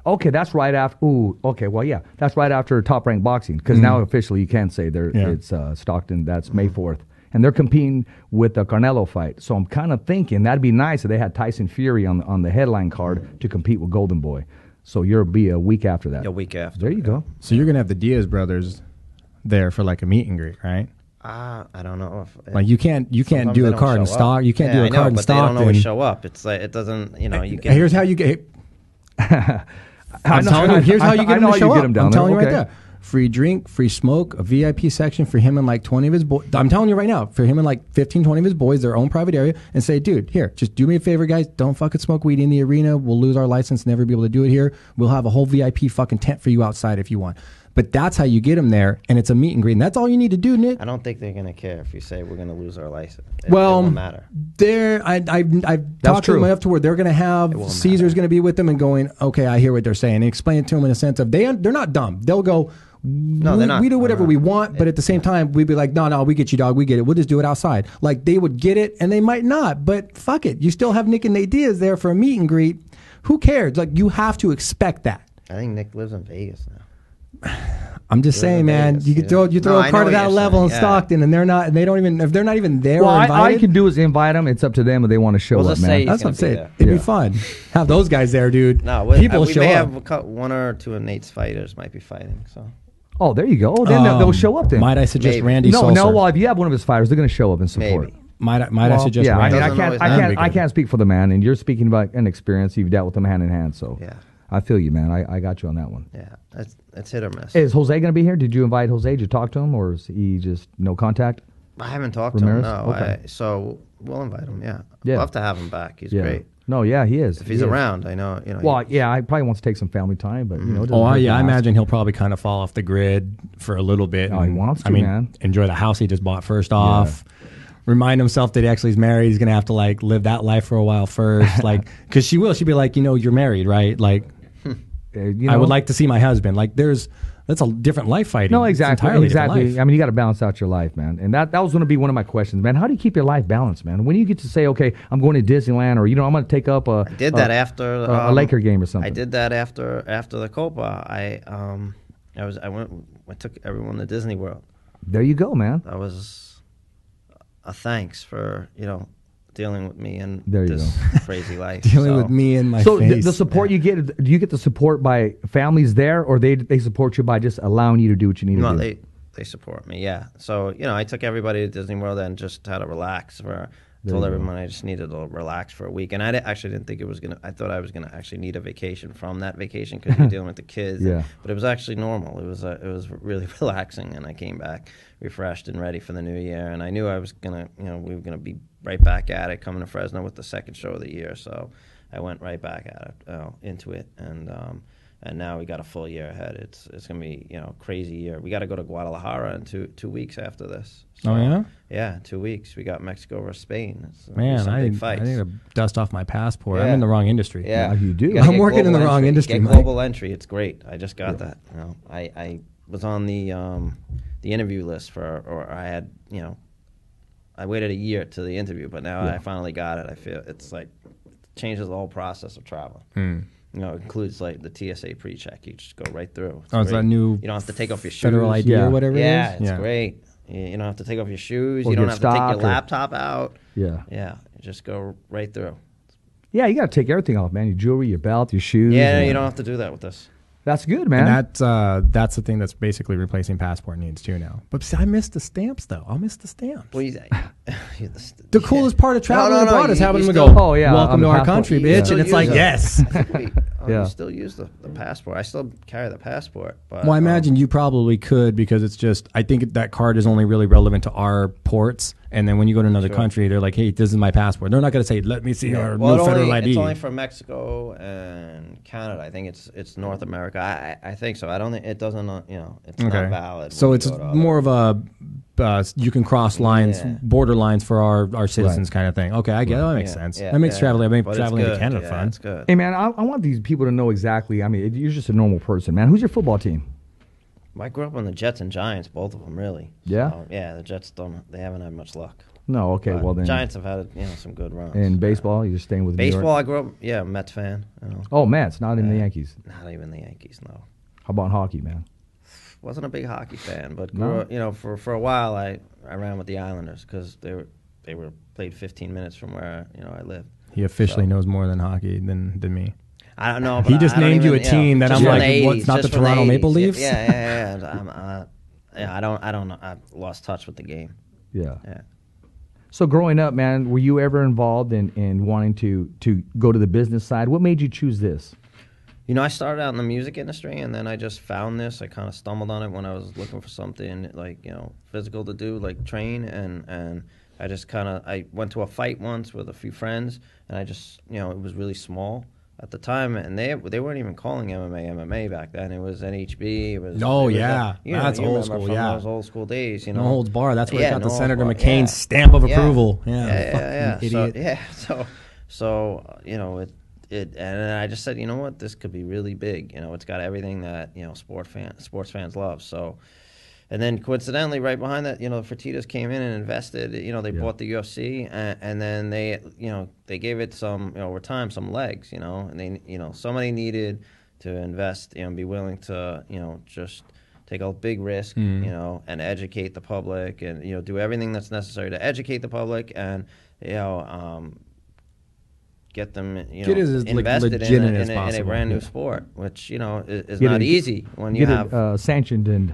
Okay, that's right after. Ooh, okay, well, yeah, that's right after Top Rank Boxing, because now officially you can't say it's Stockton. That's May 4th, and they're competing with the Canelo fight. So I'm kind of thinking that'd be nice if they had Tyson Fury on the headline card to compete with Golden Boy. So you'll be a week after that.
A week after.
There you go.
So you're gonna have the Diaz brothers there for like a meet and greet, right?
I don't know if
like you can't do a card in stock. You can't do a card in stock.
But they don't always show up. It's like it doesn't. You get.
Here's how you get. I'm telling you. Here's how you get them to show up. I'm telling you right there. Free drink, free smoke, a VIP section for him and like 20 of his boys. I'm telling you right now, for him and like 15, 20 of his boys, their own private area, and say, dude, here, just do me a favor, guys. Don't fucking smoke weed in the arena. We'll lose our license, never be able to do it here. We'll have a whole VIP fucking tent for you outside if you want. But that's how you get them there, and it's a meet and greet. And that's all you need to do, Nick.
I don't think they're going to care if you say we're going to lose our license. It
won't
matter.
I've talked to them enough to where they're going to have Caesar's going to be with them and going, okay, I hear what they're saying. And explain it to them in a sense of they're not dumb. They'll go, no, they're not. We do whatever we want, but at the same time, we'd be like, no, we get you, dog. We get it. We'll just do it outside. Like, they would get it, and they might not, but fuck it. You still have Nick and Nate Diaz there for a meet and greet. Who cares? Like, you have to expect that.
I think Nick lives in Vegas now.
I'm just saying, man. Vegas, you throw a card at that level in Stockton, and they're not even there.
Well, all you can do is invite them. It's up to them if they want to show up, man.
That's what I'm saying. It'd be fun. Have those guys there, dude.
No,
people
we
show
may
up.
have one or two of Nate's fighters might be fighting. So.
Oh, there you go. Then they'll show up. Then
might I suggest
Maybe.
Randy?
No. Well, if you have one of his fighters, they're going to show up and support.
Might I suggest?
Yeah,
Randall?
I can't speak for the man, and you're speaking about an experience. You've dealt with them hand in hand, so
Yeah.
I feel you, man. I got you on that one.
Yeah, it's hit or miss.
Is Jose going to be here? Did you invite Jose? Did you talk to him, or is he just no contact?
I haven't talked
Ramirez?
to him. No,
Okay.
so we'll invite him. Yeah,
Yeah.
love to have him back. He's
Yeah.
great.
No, yeah, he is.
If he's
He is.
around, I know. You know.
Well, yeah, I probably wants to take some family time, but you know. it doesn't
Oh,
hurt to
yeah, I
ask.
imagine he'll probably kind of fall off the grid for a little bit.
Oh, he wants to,
I mean,
man.
enjoy the house he just bought first off. Remind himself that he actually is married. He's going to have to, like, live that life for a while first. Like, because she'd be like, you're married, right? Like, I would like to see my husband. Like, that's a different life fighting.
No,
It's
exactly,
entirely different
exactly.
life.
I mean, you got to balance out your life, man, and that was going to be one of my questions, man. How do you keep your life balanced, man? When you get to say, okay, I'm going to Disneyland, or I'm going to take up
I did that after
a Laker game or something.
I did that after the Copa. I took everyone to Disney World.
There you go, man.
That was a thanks for dealing with me and
There you
this crazy life.
Dealing with me and my
So
face.
the support you get, do you get the support by families there, or they support you by just allowing you to do what you need
No,
to do?
they support me. Yeah. So I took everybody to Disney World and just had to relax. Told everyone I just needed to relax for a week, and I actually didn't think it was gonna. I thought I was gonna actually need a vacation from that vacation because you're dealing with the kids.
Yeah.
But it was actually normal. It was really relaxing, and I came back refreshed and ready for the new year. And I knew I was gonna, we were gonna be right back at it, coming to Fresno with the second show of the year. So I went right back at it, into it, and now we got a full year ahead. It's gonna be crazy year. We got to go to Guadalajara in two weeks after this. So,
Oh, yeah?
Yeah, 2 weeks. We got Mexico versus Spain.
Man,
some
I
big
need
fights.
to dust off my passport.
Yeah.
I'm in the wrong industry.
Yeah,
you do.
gotta
I'm
get
working in
global
the wrong industry,
Get
Mike.
global entry. It's great. I just got that. I was on the interview list I had I waited a year to the interview, but now I finally got it. I feel it's like changes the whole process of traveling. It includes like the TSA pre-check. You just go right through. It's
Oh, is
great.
that new?
You don't have to take off your shoes.
Federal ID
Yeah.
or whatever
Yeah,
it is?
it's great. You don't have to take off your shoes.
Or
You don't
get
have to take
stock
your
or-
laptop out.
Yeah.
Yeah, you just go right through.
Yeah, you got to take everything off, man. Your jewelry, your belt, your shoes.
Yeah, no, you don't have to do that with this.
That's good, man.
And that's the thing that's basically replacing passport needs too now. But see, I miss the stamps though. I'll miss the stamps.
Well,
The coolest part of traveling abroad is having them
still-
go,
Oh, yeah, on
welcome
the
to our
passport.
country,
You
bitch.
still
And it's
use
like,
it.
yes.
Yeah.
You still use the passport. I still carry the passport. But,
Well, I imagine you probably could because it's just, I think that card is only really relevant to our ports. And then when you go to another country, they're like, hey, this is my passport. They're not going to say, let me see your no federal ID.
It's only for Mexico and Canada. I think it's North America. I think so. I don't think it doesn't. It's not valid.
So
when
it's
you go to
more of a you can cross lines,
Yeah.
border lines for our citizens kind of thing. Okay, I get it. That makes sense. That makes traveling
But it's
traveling to
good.
Canada
Yeah,
fun.
it's good.
Hey, man, I want these people to know exactly. I mean, you're just a normal person, man. Who's your football team?
I grew up on the Jets and Giants, both of them, really.
Yeah?
So, yeah, the Jets they haven't had much luck.
No, okay,
But
well then.
Giants have had some good runs.
In baseball, you're staying with New
Baseball,
York?
I grew up, Mets fan.
Oh, Mets, not in the Yankees.
Not even the Yankees, no.
How about hockey, man?
Wasn't a big hockey fan, but
No?
grew up, for a while I ran with the Islanders because they were played 15 minutes from where I lived.
He officially knows more than hockey than me.
I don't know.
He
but
just
I don't
named you
even,
a team that
just
I'm
from
like,
the
what's
80s,
not the
just from
Toronto Maple
80s.
Leafs?
Yeah. I don't know. I lost touch with the game.
Yeah.
Yeah.
So growing up, man, were you ever involved in wanting to go to the business side? What made you choose this?
I started out in the music industry, and then I just found this. I kind of stumbled on it when I was looking for something like physical to do, like train, and I just I went to a fight once with a few friends, and I just it was really small at the time, and they weren't even calling MMA back then. It was NHB. It was
That's old school.
From
Yeah,
those old school days.
no holds bar. That's where it got the
no
Senator
holds
McCain's
bar.
stamp of
Yeah.
approval.
Yeah.
Idiot.
So and I just said, you know what, this could be really big. It's got everything that sports fans love. So, and then coincidentally, right behind that, the Fertittas came in and invested. They bought the UFC, and then they gave it some over time some legs. And they somebody needed to invest. Be willing to just take a big risk. And educate the public, and do everything that's necessary to educate the public, and get them
Get it as
invested
legitimate as
in a
possible.
brand new sport, which is
Get
not
it-
easy when you
Get
have
it sanctioned and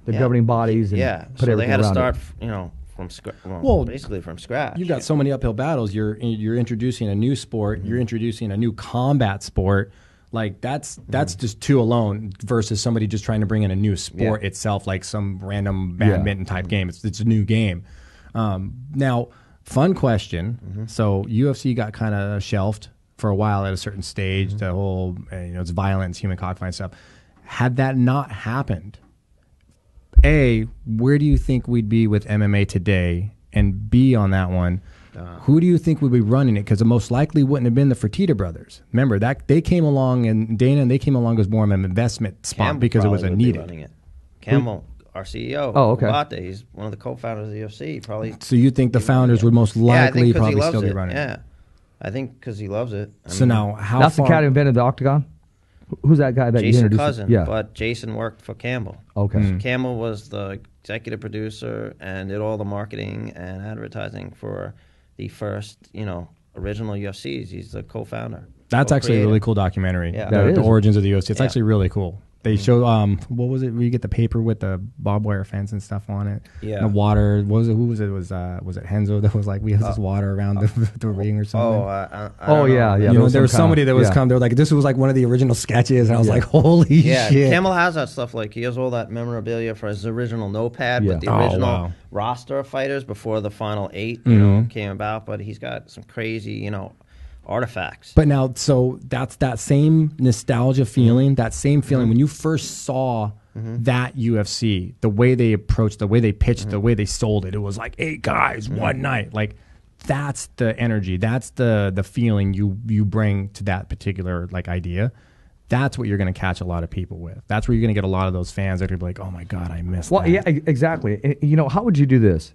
the governing bodies and put
so they
everything
had to
around
start
it.
basically from scratch.
You've got so many uphill battles. You're introducing a new sport. You're introducing a new combat sport. Like that's just two alone versus somebody just trying to bring in a new sport itself, like some random badminton type game. It's a new game. Now, fun question. So UFC got kind of shelved for a while at a certain stage. The whole it's violence, human cockfighting stuff. Had that not happened, A, where do you think we'd be with MMA today? And B, on that one, who do you think would be running it? Because it most likely wouldn't have been the Fertitta brothers. Remember, that they came along, and Dana and they came along as more of an investment spot
Campbell
because it was a needed.
Running it. Campbell, our CEO.
Oh, okay.
Combate, he's one of the co-founders of the UFC. Probably.
So you think the founders would most likely probably still be running it?
Yeah, I think because he loves it.
Now, how
That's
far?
the cat who invented the octagon? Who's that guy that you
Jason
introduced?
Cousin,
Yeah.
but Jason worked for Campbell.
Okay.
So Campbell was the executive producer and did all the marketing and advertising for the first, original UFCs. He's the co-founder.
That's actually a really cool documentary.
Yeah.
The origins of the UFC. It's actually really cool. They show what was it? Where you get the paper with the barbed wire fence and stuff on it.
Yeah.
The water. What was it? Who was it? Was it Henzo that was like, we have this water around the ring or something?
I don't
yeah.
know.
There was somebody that was come. They were like, this was like one of the original sketches, and I was like, holy shit.
Campbell has that stuff. Like he has all that memorabilia for his original notepad with the original roster of fighters before the final 8 came about. But he's got some crazy artifacts.
But now, so that's that same nostalgia feeling, that same feeling when you first saw that UFC, the way they approached, the way they pitched, the way they sold it. It was like 8 guys, one night. Like that's the energy, that's the feeling you bring to that particular idea. That's what you're going to catch a lot of people with. That's where you're going to get a lot of those fans that are like, oh my God, I missed that.
Well, yeah, exactly. How would you do this?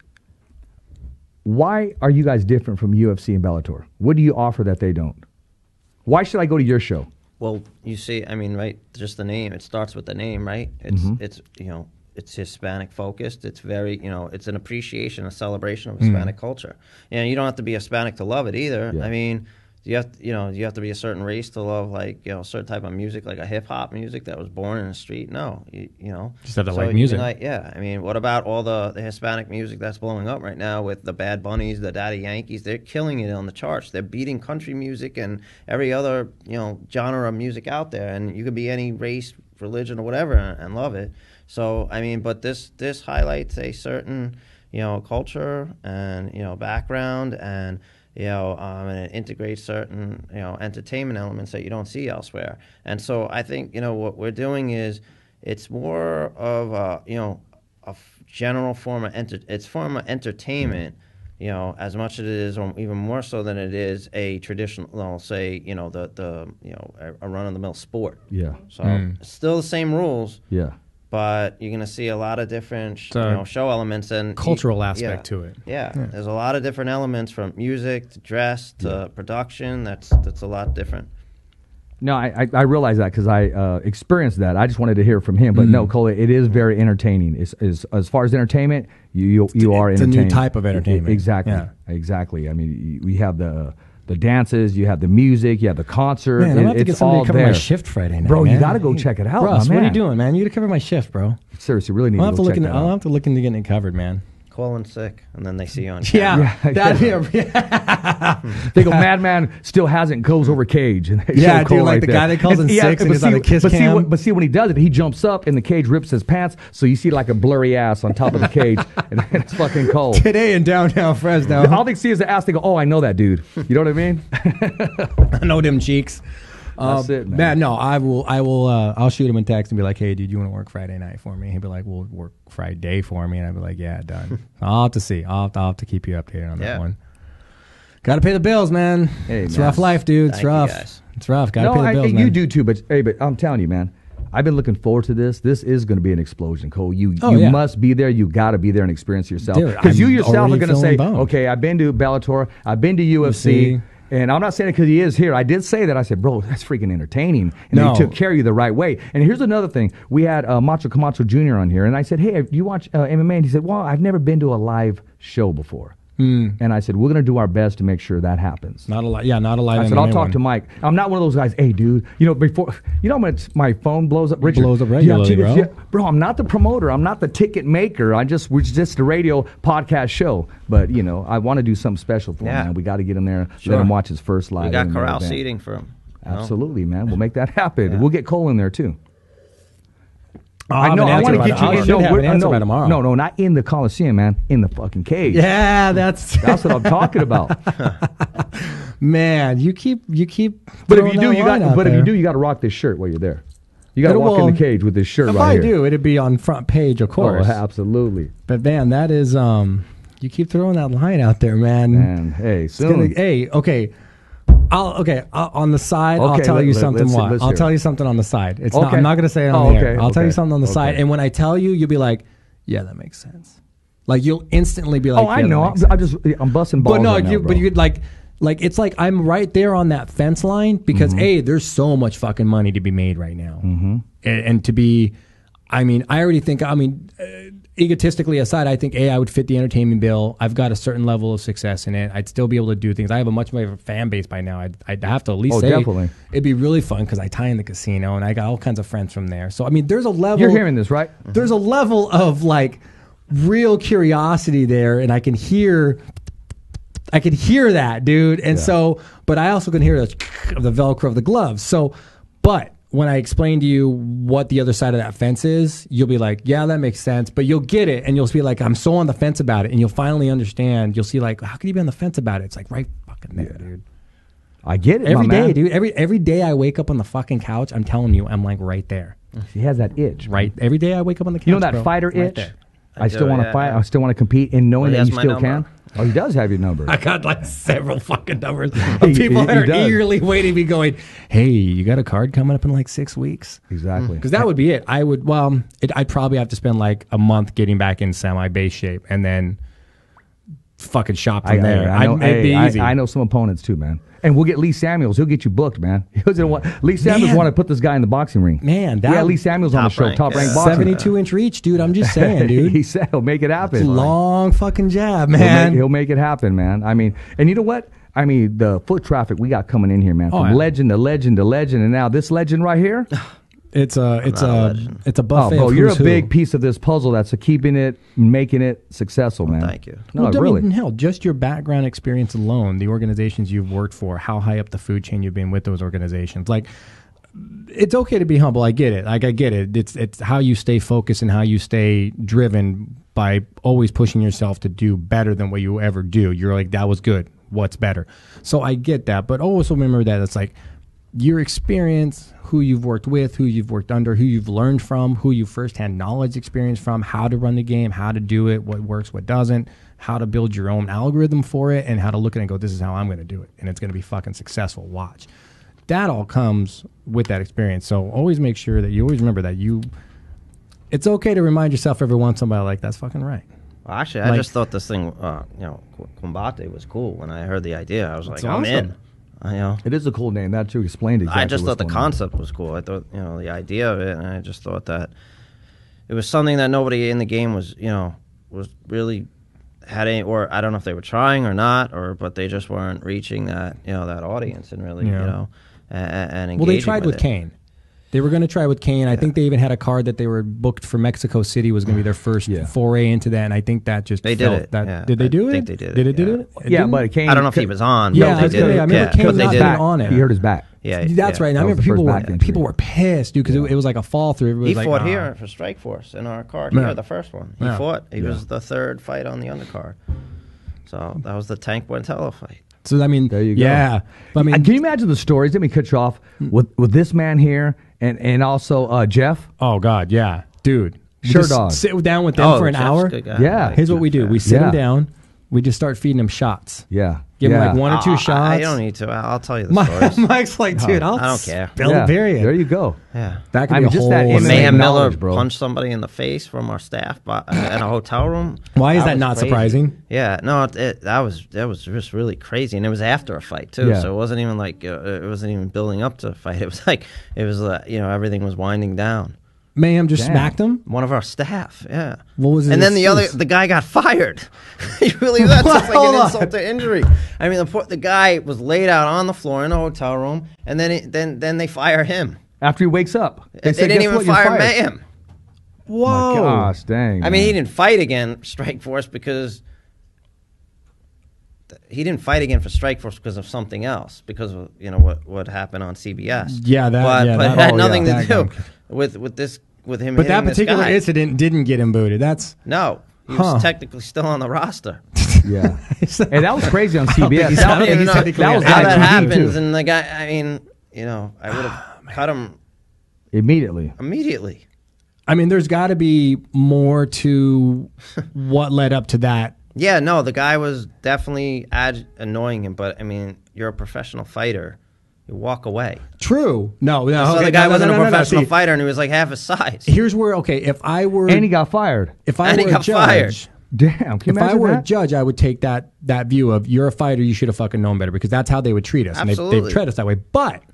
Why are you guys different from UFC and Bellator? What do you offer that they don't? Why should I go to your show?
Well, you see, right, just the name. It starts with the name, right? It's Hispanic focused. It's very, it's an appreciation, a celebration of Hispanic culture. And you don't have to be Hispanic to love it either.
Yeah.
I mean, you have to be a certain race to love a certain type of music, like a hip hop music that was born in the street. No,
just have to like music.
What about all the Hispanic music that's blowing up right now with the Bad Bunnies, the Daddy Yankees? They're killing it on the charts. They're beating country music and every other genre of music out there. And you could be any race, religion, or whatever and love it. So but this highlights a certain culture and background and. And it integrates certain, entertainment elements that you don't see elsewhere. And so I think, what we're doing is it's more of a general form of entertainment, as much as it is, or even more so than it is a traditional, say, a run-of-the-mill sport.
Yeah.
So it's still the same rules.
Yeah.
But you're going to see a lot of different show elements and
cultural aspect to it.
Yeah, there's a lot of different elements from music to dress to production. That's a lot different.
No, I realize that because I experienced that. I just wanted to hear from him. But no, Cole, it is very entertaining. As far as entertainment, you are
it's
entertained.
It's a new type of entertainment.
Exactly. Yeah. Exactly. I mean, we have the dances, you have the music, you have the concert.
Man, I'm going to get somebody to cover my shift Friday night,
bro,
man.
You got to go check it out,
Russ,
my man.
what are you doing, man? You got to cover my shift, bro.
Seriously, really need to go check that out.
I'll have to look into getting it covered, man.
Call in sick, and then they see you on
camera.
They go, Madman still hasn't goes over cage. And
dude, like the guy that calls in sick and is on a kiss cam.
But see, when he does it, he jumps up and the cage rips his pants, so you see like a blurry ass on top of the cage, and it's fucking cold.
Today in downtown Fresno.
All they see is the ass. They go, oh, I know that dude. You know what I mean?
I know them cheeks.
That's it, man.
No, I'll shoot him a text and be like, hey, dude, you want to work Friday night for me? He'll be like, well, work Friday for me. And I'd be like, yeah, done. I'll have to see. I'll have to keep you updated on that one. Got to pay the bills, man.
Hey,
it's rough life, dude. It's rough. It's rough. Got to pay the bills, man.
You do too, but I'm telling you, man. I've been looking forward to this. This is going to be an explosion, Cole. You must be there. You got to be there and experience yourself. Because you yourself are going to say, okay, I've been to Bellator. I've been to UFC. And I'm not saying it because he is here. I did say that. I said, bro, that's freaking entertaining. And they took care of you the right way. And here's another thing. We had Macho Camacho Jr. on here. And I said, hey, do you watch MMA? And he said, well, I've never been to a live show before. And I said, we're going to do our best to make sure that happens.
Not a live MMA.
I said, I'll talk to Mike. I'm not one of those guys, hey, dude, before, when my phone blows up, Richard.
Blows up regularly, bro.
Bro, I'm not the promoter. I'm not the ticket maker. We're just a radio podcast show. But, I want to do something special for him, man. We got to get him there, let him watch his first live.
We got corral seating for him.
Absolutely, man. We'll make that happen. Yeah. We'll get Cole in there, too.
I know. I want to get you in. Have an answer by tomorrow.
No, not in the Coliseum, man. In the fucking cage.
Yeah, that's
what I'm talking about.
Man, you keep.
But if you do, you got to rock this shirt while you're there. You got to walk in the cage with this shirt.
If
right
I do, it'd be on front page, of course.
Oh, absolutely.
But man, that is you keep throwing that line out there, man.
Man, hey, soon.
Okay. On the side, I'll tell you something. I'll tell you something on the side. It's not. I'm not going to say it on the air. I'll tell you something on the side, and when I tell you, you'll be like, "Yeah, that makes sense." Like you'll instantly be like,
"Oh, I know." I'm busting balls.
But no,
right now,
but you like it's like I'm right there on that fence line because there's so much fucking money to be made right now, and to be. I already think. Egotistically aside, I think I would fit the entertainment bill. I've got a certain level of success in it. I'd still be able to do things. I have a much more fan base by now. I'd have to at least say
definitely.
It'd be really fun because I tie in the casino and I got all kinds of friends from there. So there's a level.
You're hearing this, right?
There's a level of like real curiosity there, and I can hear that, dude. And so, but I also can hear the Velcro of the gloves. So, but. When I explain to you what the other side of that fence is, you'll be like, yeah, that makes sense. But you'll get it, and you'll be like, I'm so on the fence about it. And you'll finally understand. You'll see, like, how can you be on the fence about it? It's like right fucking there, dude.
I get it,
every day, dude. Every day I wake up on the fucking couch, I'm telling you, I'm like right there.
He has that itch.
Right. Every day I wake up on the couch,
you know that fighter
right
itch?
There.
I still want to fight. I still want to compete, and knowing that you still can. Oh, he does have your number.
I got like several fucking numbers of people that are eagerly waiting to be going, hey, you got a card coming up in like 6 weeks?
Exactly.
Because that would be it. I'd probably have to spend like a month getting back in semi-base shape and then fucking shop from there.
I know some opponents too, man. And we'll get Lee Samuels. He'll get you booked, man. Lee Samuels want to put this guy in the boxing ring.
Man,
Lee Samuels on the show, top ranked boxer.
72-inch reach, dude. I'm just saying, dude.
He said he'll make it happen.
Long fucking jab, man.
He'll make it happen, man. And you know what? The foot traffic we got coming in here, man. From legend to legend to legend, and now this legend right here.
It's a buffet.
Bro, you're a big piece of this puzzle that's keeping it, making it successful, man.
Thank you.
No, really.
Hell, just your background experience alone, the organizations you've worked for, how high up the food chain you've been with those organizations. Like, it's okay to be humble. I get it. I get it. It's how you stay focused and how you stay driven by always pushing yourself to do better than what you ever do. You're like, that was good. What's better? So I get that, but always remember that it's like your experience, who you've worked with, who you've worked under, who you've learned from, who you firsthand knowledge experience from, how to run the game, how to do it, what works, what doesn't, how to build your own algorithm for it, and how to look at it and go, this is how I'm going to do it, and it's going to be fucking successful. Watch. That all comes with that experience. So always make sure that you always remember that it's okay to remind yourself every once in a while, like, that's fucking right.
Well, actually, I just thought this thing, Combate was cool. When I heard the idea, I was like, I'm in.
It is a cool name. That you explained exactly.
I just thought the concept was cool. I thought, the idea of it, and I just thought that it was something that nobody in the game was really had any, or I don't know if they were trying or not, but they just weren't reaching that, that audience and really, and engaging.
Well, they tried with
it.
Kane. They were going to try with Kane. I think they even had a card that they were booked for Mexico City was going to be their first foray into that, and I think that just
did it.
Did they do it?
I think they did it.
Did it do it?
Yeah, but Kane.
I don't know if he was on.
Yeah,
but they did it.
I remember Kane was not on it.
He hurt his back.
Yeah,
that's right. And I remember people were pissed, dude, because it was like a fall through.
He fought here for Strikeforce in our card here, the first one. He fought. He was the third fight on the undercard. So that was the Tank Buentello fight.
So there you go. Yeah.
Can you imagine the stories? Let me cut you off with this man here and also Jeff.
Oh God, yeah, dude.
Sure, dog.
Sit down with them for an hour.
Yeah.
Here's what we do: we sit him down. We just start feeding him shots.
Yeah.
Give him like 1 or 2 shots.
I don't need to. I'll tell you the stories.
Mike's like, dude, I don't care. Period.
There you go.
Yeah.
That could be just that
Mayhem Miller punched somebody in the face from our staff in a hotel room.
Why is that not
crazy.
surprising?
Yeah, no, that was just really crazy, and it was after a fight too. So it wasn't even like it wasn't even building up to a fight. It was like everything was winding down.
Mayhem just smacked him?
One of our staff, yeah.
What was it?
And then the guy got fired. You believe that? That's like an insult to injury. I mean, the guy was laid out on the floor in a hotel room, and then they fire him.
After he wakes up.
They didn't even fire Mayhem.
Whoa.
My gosh, dang.
I mean, he didn't fight again, Strike Force, because... He didn't fight again for Strike Force because of something else, because of what happened on CBS.
Yeah,
but it had nothing to do with him.
But that particular
guy.
incident didn't get him booted.
No, he was technically still on the roster.
Yeah, and that was crazy on CBS.
That was how that happens,
too.
and the guy. I mean, I would have cut him
immediately.
I mean, there's got to be more to what led up to that.
Yeah, no, the guy was definitely annoying him, but I mean, you're a professional fighter. You walk away.
True. No.
So the guy wasn't a professional fighter, and he was like half his size.
Here's where, if I were...
And he got fired.
If I were a judge...
Damn,
if I were a judge, I would take that view of, you're a fighter, you should have fucking known better, because that's how they would treat us.
Absolutely.
And they've treated us that way. But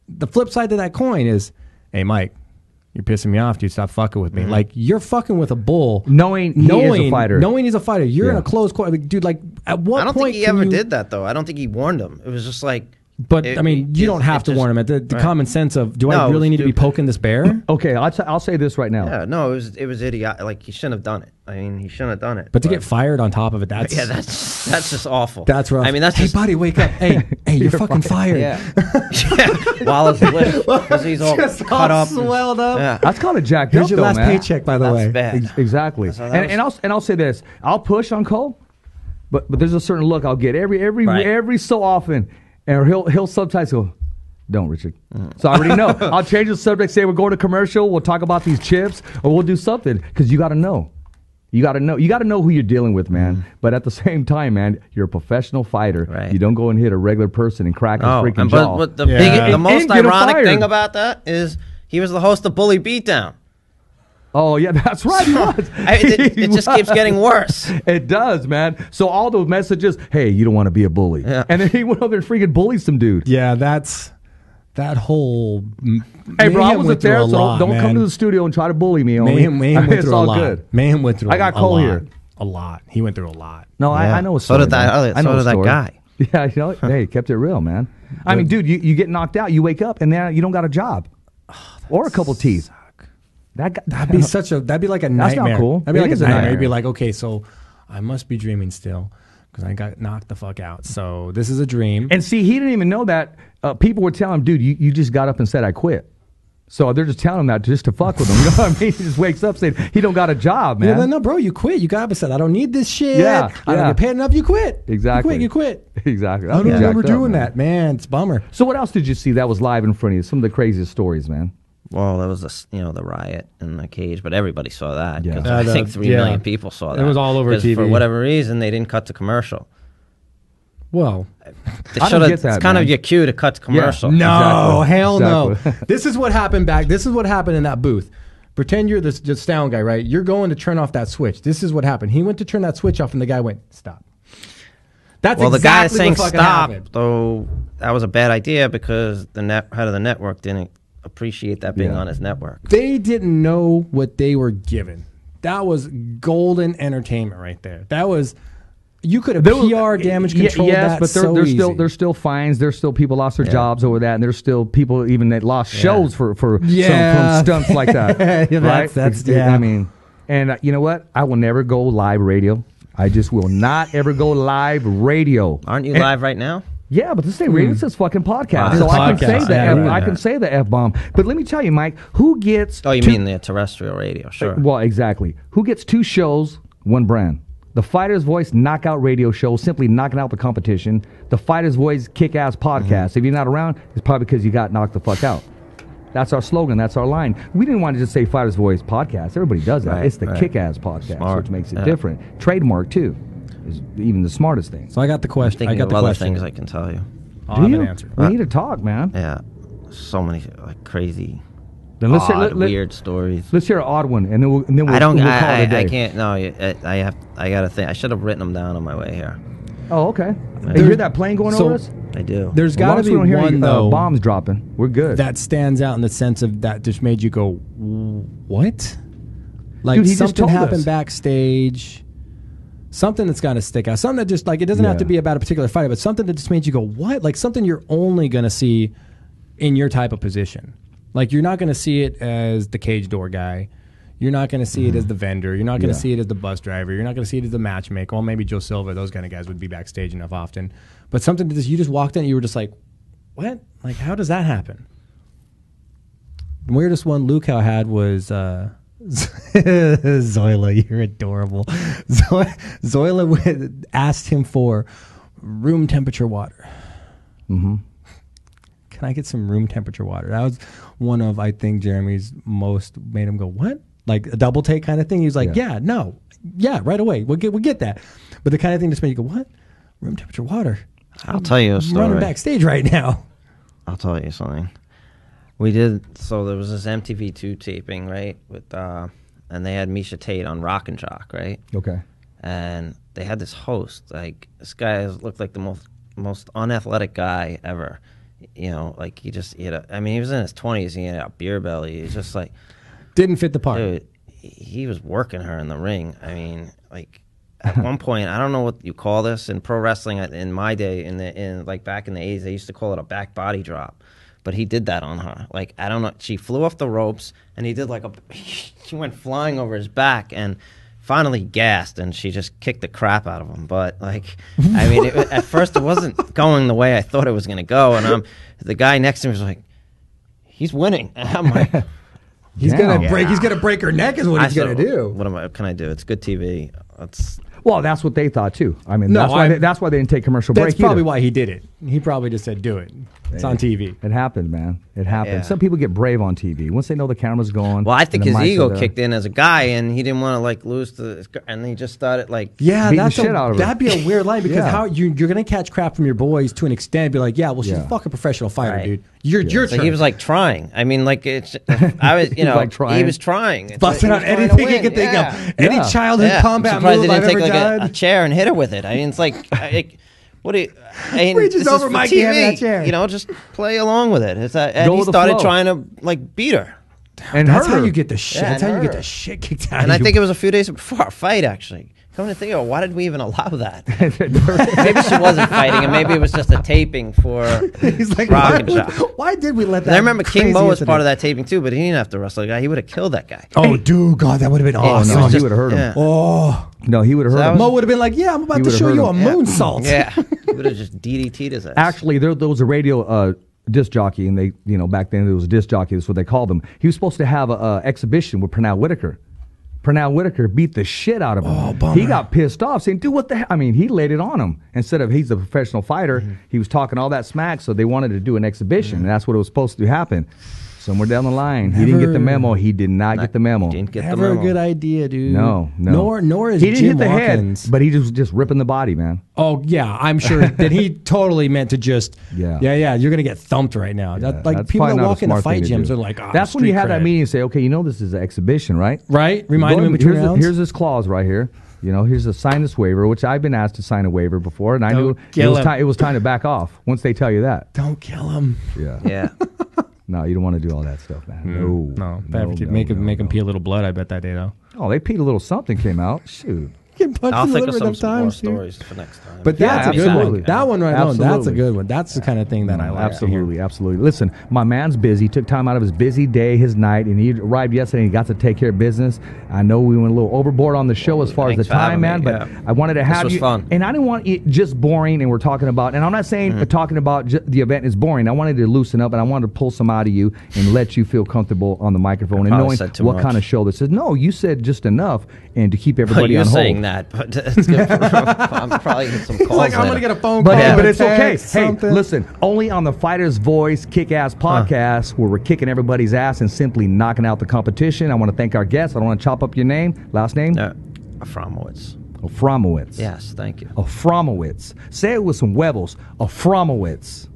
the flip side to that coin is, hey, Mike, you're pissing me off, dude. Stop fucking with me.
Mm-hmm.
Like, you're fucking with a bull.
Knowing he's a fighter.
Knowing he's a fighter. You're in a close court. Dude, like, at what point
I don't think he ever did that, though. I don't think he warned him. It was just like...
But, I mean, you don't have to warn him. At the common sense of, I really need to be poking this bear?
Okay, I'll say this right now.
Yeah, no, it was idiotic. Like, he shouldn't have done it. I mean, he shouldn't have done it.
But to get fired on top of it, that's
just awful.
That's rough.
I mean, that's
hey, buddy, wake up. Hey, you're fucking fired.
Yeah. While it's lit, because he's all cut up,
swelled up.
Yeah.
That's kind of jacked
Here's
up,
your
though,
last
man.
paycheck, by the way.
Bad.
Exactly. And I'll say this. I'll push on Cole, but there's a certain look I'll get every so often, and he'll sometimes go, "Don't, Richard." So I already know. I'll change the subject. Say we're going to commercial. We'll talk about these chips, or we'll do something, because you got to know. You got to know. You got to know who you're dealing with, man. But at the same time, man, you're a professional fighter.
Right.
You don't go and hit a regular person and crack his freaking jaw.
But the most ironic thing about that is he was the host of Bully Beatdown.
Oh, yeah, that's right. He was.
It just keeps getting worse.
It does, man. So all those messages, hey, you don't want to be a bully.
Yeah.
And then he went over and freaking bullied some dude.
Yeah, that whole...
Hey, bro, I wasn't there, so don't come to the studio and try to bully me.
Mayhem went through a lot.
Good.
Mayhem went through
I got Cole here.
A lot. He went through a lot.
No, I know a story.
So did that guy.
Yeah, hey, kept it real, man. I mean, dude, you get knocked out, you wake up, and then you don't got a job. Or a couple teeth.
That'd be like a nightmare.
That's not cool.
That'd be like a
a
nightmare. You'd be like, okay, so I must be dreaming still, because I got knocked the fuck out. So this is a dream.
And see, he didn't even know that. People were telling him, dude, you just got up and said I quit. So they're just telling him that just to fuck with him. You know what I mean? He just wakes up saying he don't got a job, man.
Yeah, no, bro, you quit. You got up and said, I don't need this shit.
Yeah,
I don't get paid enough. You quit.
Exactly.
You quit.
Exactly.
I don't remember doing that, man. It's a bummer.
So what else did you see that was live in front of you? Some of the craziest stories, man.
Well, there was the riot in the cage, but everybody saw that.
Yeah.
I think 3 million people saw that.
It was all over TV.
For whatever reason, they didn't cut to commercial.
Well,
I don't get that,
it's kind
man.
of your cue to cut to commercial.
Yeah. No,
Exactly.
hell
Exactly.
no. This is what happened This is what happened in that booth. Pretend you're the sound guy, right? You're going to turn off that switch. This is what happened. He went to turn that switch off, and the guy went, stop. That's
well,
exactly
the guy saying
what fucking
stop,
happened.
though, that was a bad idea because the head of the network didn't appreciate that being on his network.
They didn't know what they were given. That was golden entertainment right there. That was... You could have PR damage controlled that
but
easy.
there's still fines. There's still people lost their jobs over that, and there's still people even that lost shows for some stunts like that. Right?
That's
I mean, and you know what? I will never go live radio. I just will not ever go live radio.
Aren't you live right now?
Yeah, but this thing radio says fucking podcast,
Wow.
so I can
Podcast.
say the
Yeah,
I can say the F bomb. But let me tell you, Mike, who gets?
Oh, you mean the terrestrial radio? Sure.
Well, exactly. Who gets 2 shows, 1 brand? The Fighter's Voice Knockout Radio Show, simply knocking out the competition. The Fighter's Voice Kickass Podcast. If you're not around, it's probably because you got knocked the fuck out. That's our slogan. That's our line. We didn't want to just say Fighter's Voice Podcast. Everybody does that.
Right,
it's the Kickass Podcast,
Smart.
which makes it different. Trademark, too, is even the smartest thing.
So I got the question.
Thinking
I got
of
the
other
question.
things I can tell you.
I'll have an answer.
We need to talk, man.
Yeah, so many crazy,
Then let's
weird stories.
Let's hear an odd one, and then we'll
I don't.
we'll call it a day.
I can't. No, I got to think. I should have written them down on my way here.
Oh, okay. You hear that plane going over us?
I do.
There's got to be one, though,
bombs dropping. We're good.
that stands out in the sense of that just made you go, what? Like,
Dude, he just
something
told
happened
us.
backstage. Something that's got to stick out. Something that just, like, it doesn't have to be about a particular fighter, but something that just made you go, what? Like, something you're only going to see in your type of position. Like, you're not going to see it as the cage door guy. You're not going to see it as the vendor. You're not going to see it as the bus driver. You're not going to see it as the matchmaker. Well, maybe Joe Silva, those kind of guys would be backstage enough often. But something that you just walked in and you were just like, what? Like, how does that happen? The weirdest one Lukow had was Zoila. You're adorable. Zoila asked him for room temperature water. Mm-hmm. Can I get some room temperature water? That was one of, I think, Jeremy's most made him go, what? Like a double take kind of thing. He was like, yeah, right away. We'll get that. But the kind of thing just made you go, what? Room temperature water.
I'll tell you a story.
I'm running backstage right now.
I'll tell you something. We did, so there was this MTV2 taping, right? With and they had Misha Tate on Rock and Jock, right?
Okay.
And they had this host. Like, this guy looked like the most unathletic guy ever. You know, like he was in his 20s. He had a beer belly. He's just like,
didn't fit the part.
Dude, he was working her in the ring. I mean, like at one point, I don't know what you call this in pro wrestling. In my day, in like back in the 80s, they used to call it a back body drop. But he did that on her. Like, I don't know. She flew off the ropes, and he did like she went flying over his back, and finally gassed, and she just kicked the crap out of him. But, like, I mean, at first it wasn't going the way I thought it was going to go. And the guy next to me was like, he's winning. And I'm like,
he's going to break her neck is what he's going to do.
What can I do? It's good TV.
Well, that's what they thought, too. I mean, that's why they didn't take commercial break
That's probably why he did it. He probably just said, do it. It's on TV.
It happened, man. It happened.
Yeah.
Some people get brave on TV. Once they know the camera's going.
Well, I think his ego kicked in as a guy, and he didn't want to, like, lose and he just started, like,
yeah,
that'd
be a weird line because how you're going to catch crap from your boys to an extent. Be like, yeah, well, she's a fucking professional fighter,
right.
dude. Your
so
turn.
he was like trying. I mean, like he was trying.
Busting out anything he could think of. Any childhood combat move I've ever done.
A chair and hit her with it. I mean, it's like, what do you?
Reaches over Mike
TV,
that chair.
You know, just play along with it. And he started trying to like beat her.
And
that's how you get the shit. That's how you get the
her.
shit kicked out of you.
And I think it was a few days before our fight, actually. Come to think of it, why did we even allow that? Maybe she wasn't fighting, and maybe it was just a taping for
He's like,
Rock and Jock.
why did we let that?
And I remember King Mo was
incident?
part of that taping too, but he didn't have to wrestle the guy. He would have killed that guy.
Oh, dude, God, that would have been awesome.
no, he would have hurt him.
Yeah.
Oh,
No, he would have hurt him.
Mo would have been like, yeah, I'm about to show you a moonsault.
Yeah, he would have just DDT'd his ass.
Actually, there was a radio disc jockey, and they, back then there was a disc jockey. That's what they called him. He was supposed to have an exhibition with Pernell Whitaker. Pernell Whitaker beat the shit out of him.
Oh, bummer.
He got pissed off, saying, dude, what the hell? I mean, he laid it on him. Instead of he's a professional fighter, he was talking all that smack, so they wanted to do an exhibition, and that's what was supposed to happen. Somewhere down the line, he didn't get the memo. He did not get the memo.
Didn't get
Never
the memo.
a good idea, dude.
No.
Nor is
he didn't
Jim
hit the
Watkins.
head, but he was just ripping the body, man.
Oh, yeah, I'm sure that he totally meant to just,
Yeah,
you're going to get thumped right now.
Yeah,
Like,
that's
people
probably
that
not a
walk into
smart
fight
thing to
gyms
do.
are like,
that's when you have that meeting and say, okay, this is an exhibition, right?
Right? Remind him in between rounds.
Here's this clause right here. Here's a sign this waiver, which I've been asked to sign a waiver before, and I knew it was time to back off once they tell you that.
Don't kill him.
Yeah.
No, you don't want to do all that stuff, man. No.
Make him pee a little blood, I bet that day, though.
Oh, they peed a little something came out. Shoot.
I'll think of some more stories for next time.
But that's a good
absolutely.
one. That one right on, that's a
Absolutely.
good one. That's the kind of thing that I like.
Absolutely. Listen, my man's busy. Took time out of his busy day, his night, and he arrived yesterday and he got to take care of business. I know we went a little overboard on the show as far as the time, man, but I wanted to have you.
Fun.
And I didn't want it just boring, and we're talking about, and I'm not saying talking about the event is boring. I wanted to loosen up, and I wanted to pull some out of you and let you feel comfortable on the microphone and knowing what kind of show this is. No, you said just enough, and to keep everybody on hold.
You're saying that, but it's good. I'm probably get some calls.
It's like, I'm going to get a phone call.
But it's okay.
Something.
Hey, listen, only on the Fighter's Voice Kick-Ass Podcast where we're kicking everybody's ass and simply knocking out the competition. I want to thank our guests. I don't want to chop up your name. Last name?
Afromowitz.
Afromowitz.
Yes, thank you.
Afromowitz. Say it with some huevos. Afromowitz.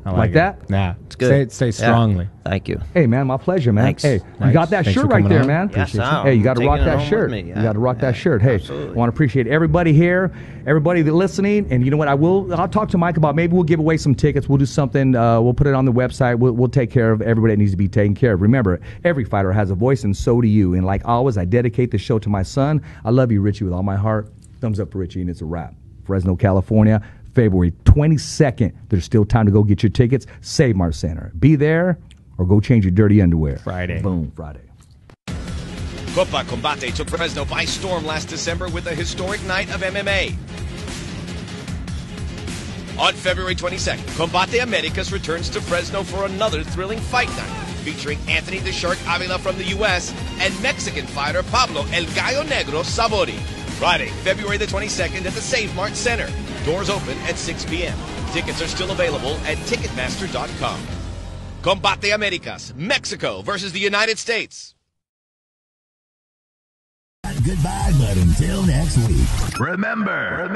I
like that?
Yeah.
It's good.
Say strongly.
Yeah. Thank you.
Hey, man, my pleasure, man.
Thanks.
Hey, you
Thanks.
got that
Thanks
shirt
for
right
coming
there,
on.
man.
Yes,
Hey, you got to rock
taking it
that
home
shirt.
with me.
You got to rock that shirt. Hey,
Absolutely.
I want to appreciate everybody here, everybody that listening. And you know what? I'll talk to Mike about maybe we'll give away some tickets. We'll do something. We'll put it on the website. We'll take care of everybody that needs to be taken care of. Remember, every fighter has a voice, and so do you. And like always, I dedicate the show to my son. I love you, Richie, with all my heart. Thumbs up for Richie, and it's a wrap. Fresno, California, February 22nd. There's still time to go get your tickets. Save Mart Center. Be there or go change your dirty underwear.
Friday.
Boom, Friday.
Copa Combate took Fresno by storm last December with a historic night of MMA. On February 22nd, Combate Americas returns to Fresno for another thrilling fight night, featuring Anthony the Shark Avila from the U.S. and Mexican fighter Pablo El Gallo Negro Savori. Friday, February the 22nd at the Save Mart Center. Doors open at 6 p.m. Tickets are still available at Ticketmaster.com. Combate Americas, Mexico versus the United States.
Goodbye, but until next week.
Remember,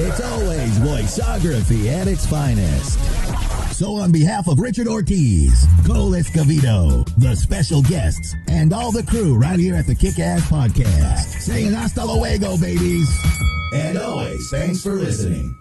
It's always voiceography at its finest. So on behalf of Richard Ortiz, Cole Escovedo, the special guests, and all the crew right here at the Kick-Ass Podcast, saying hasta luego, babies. And always, thanks for listening.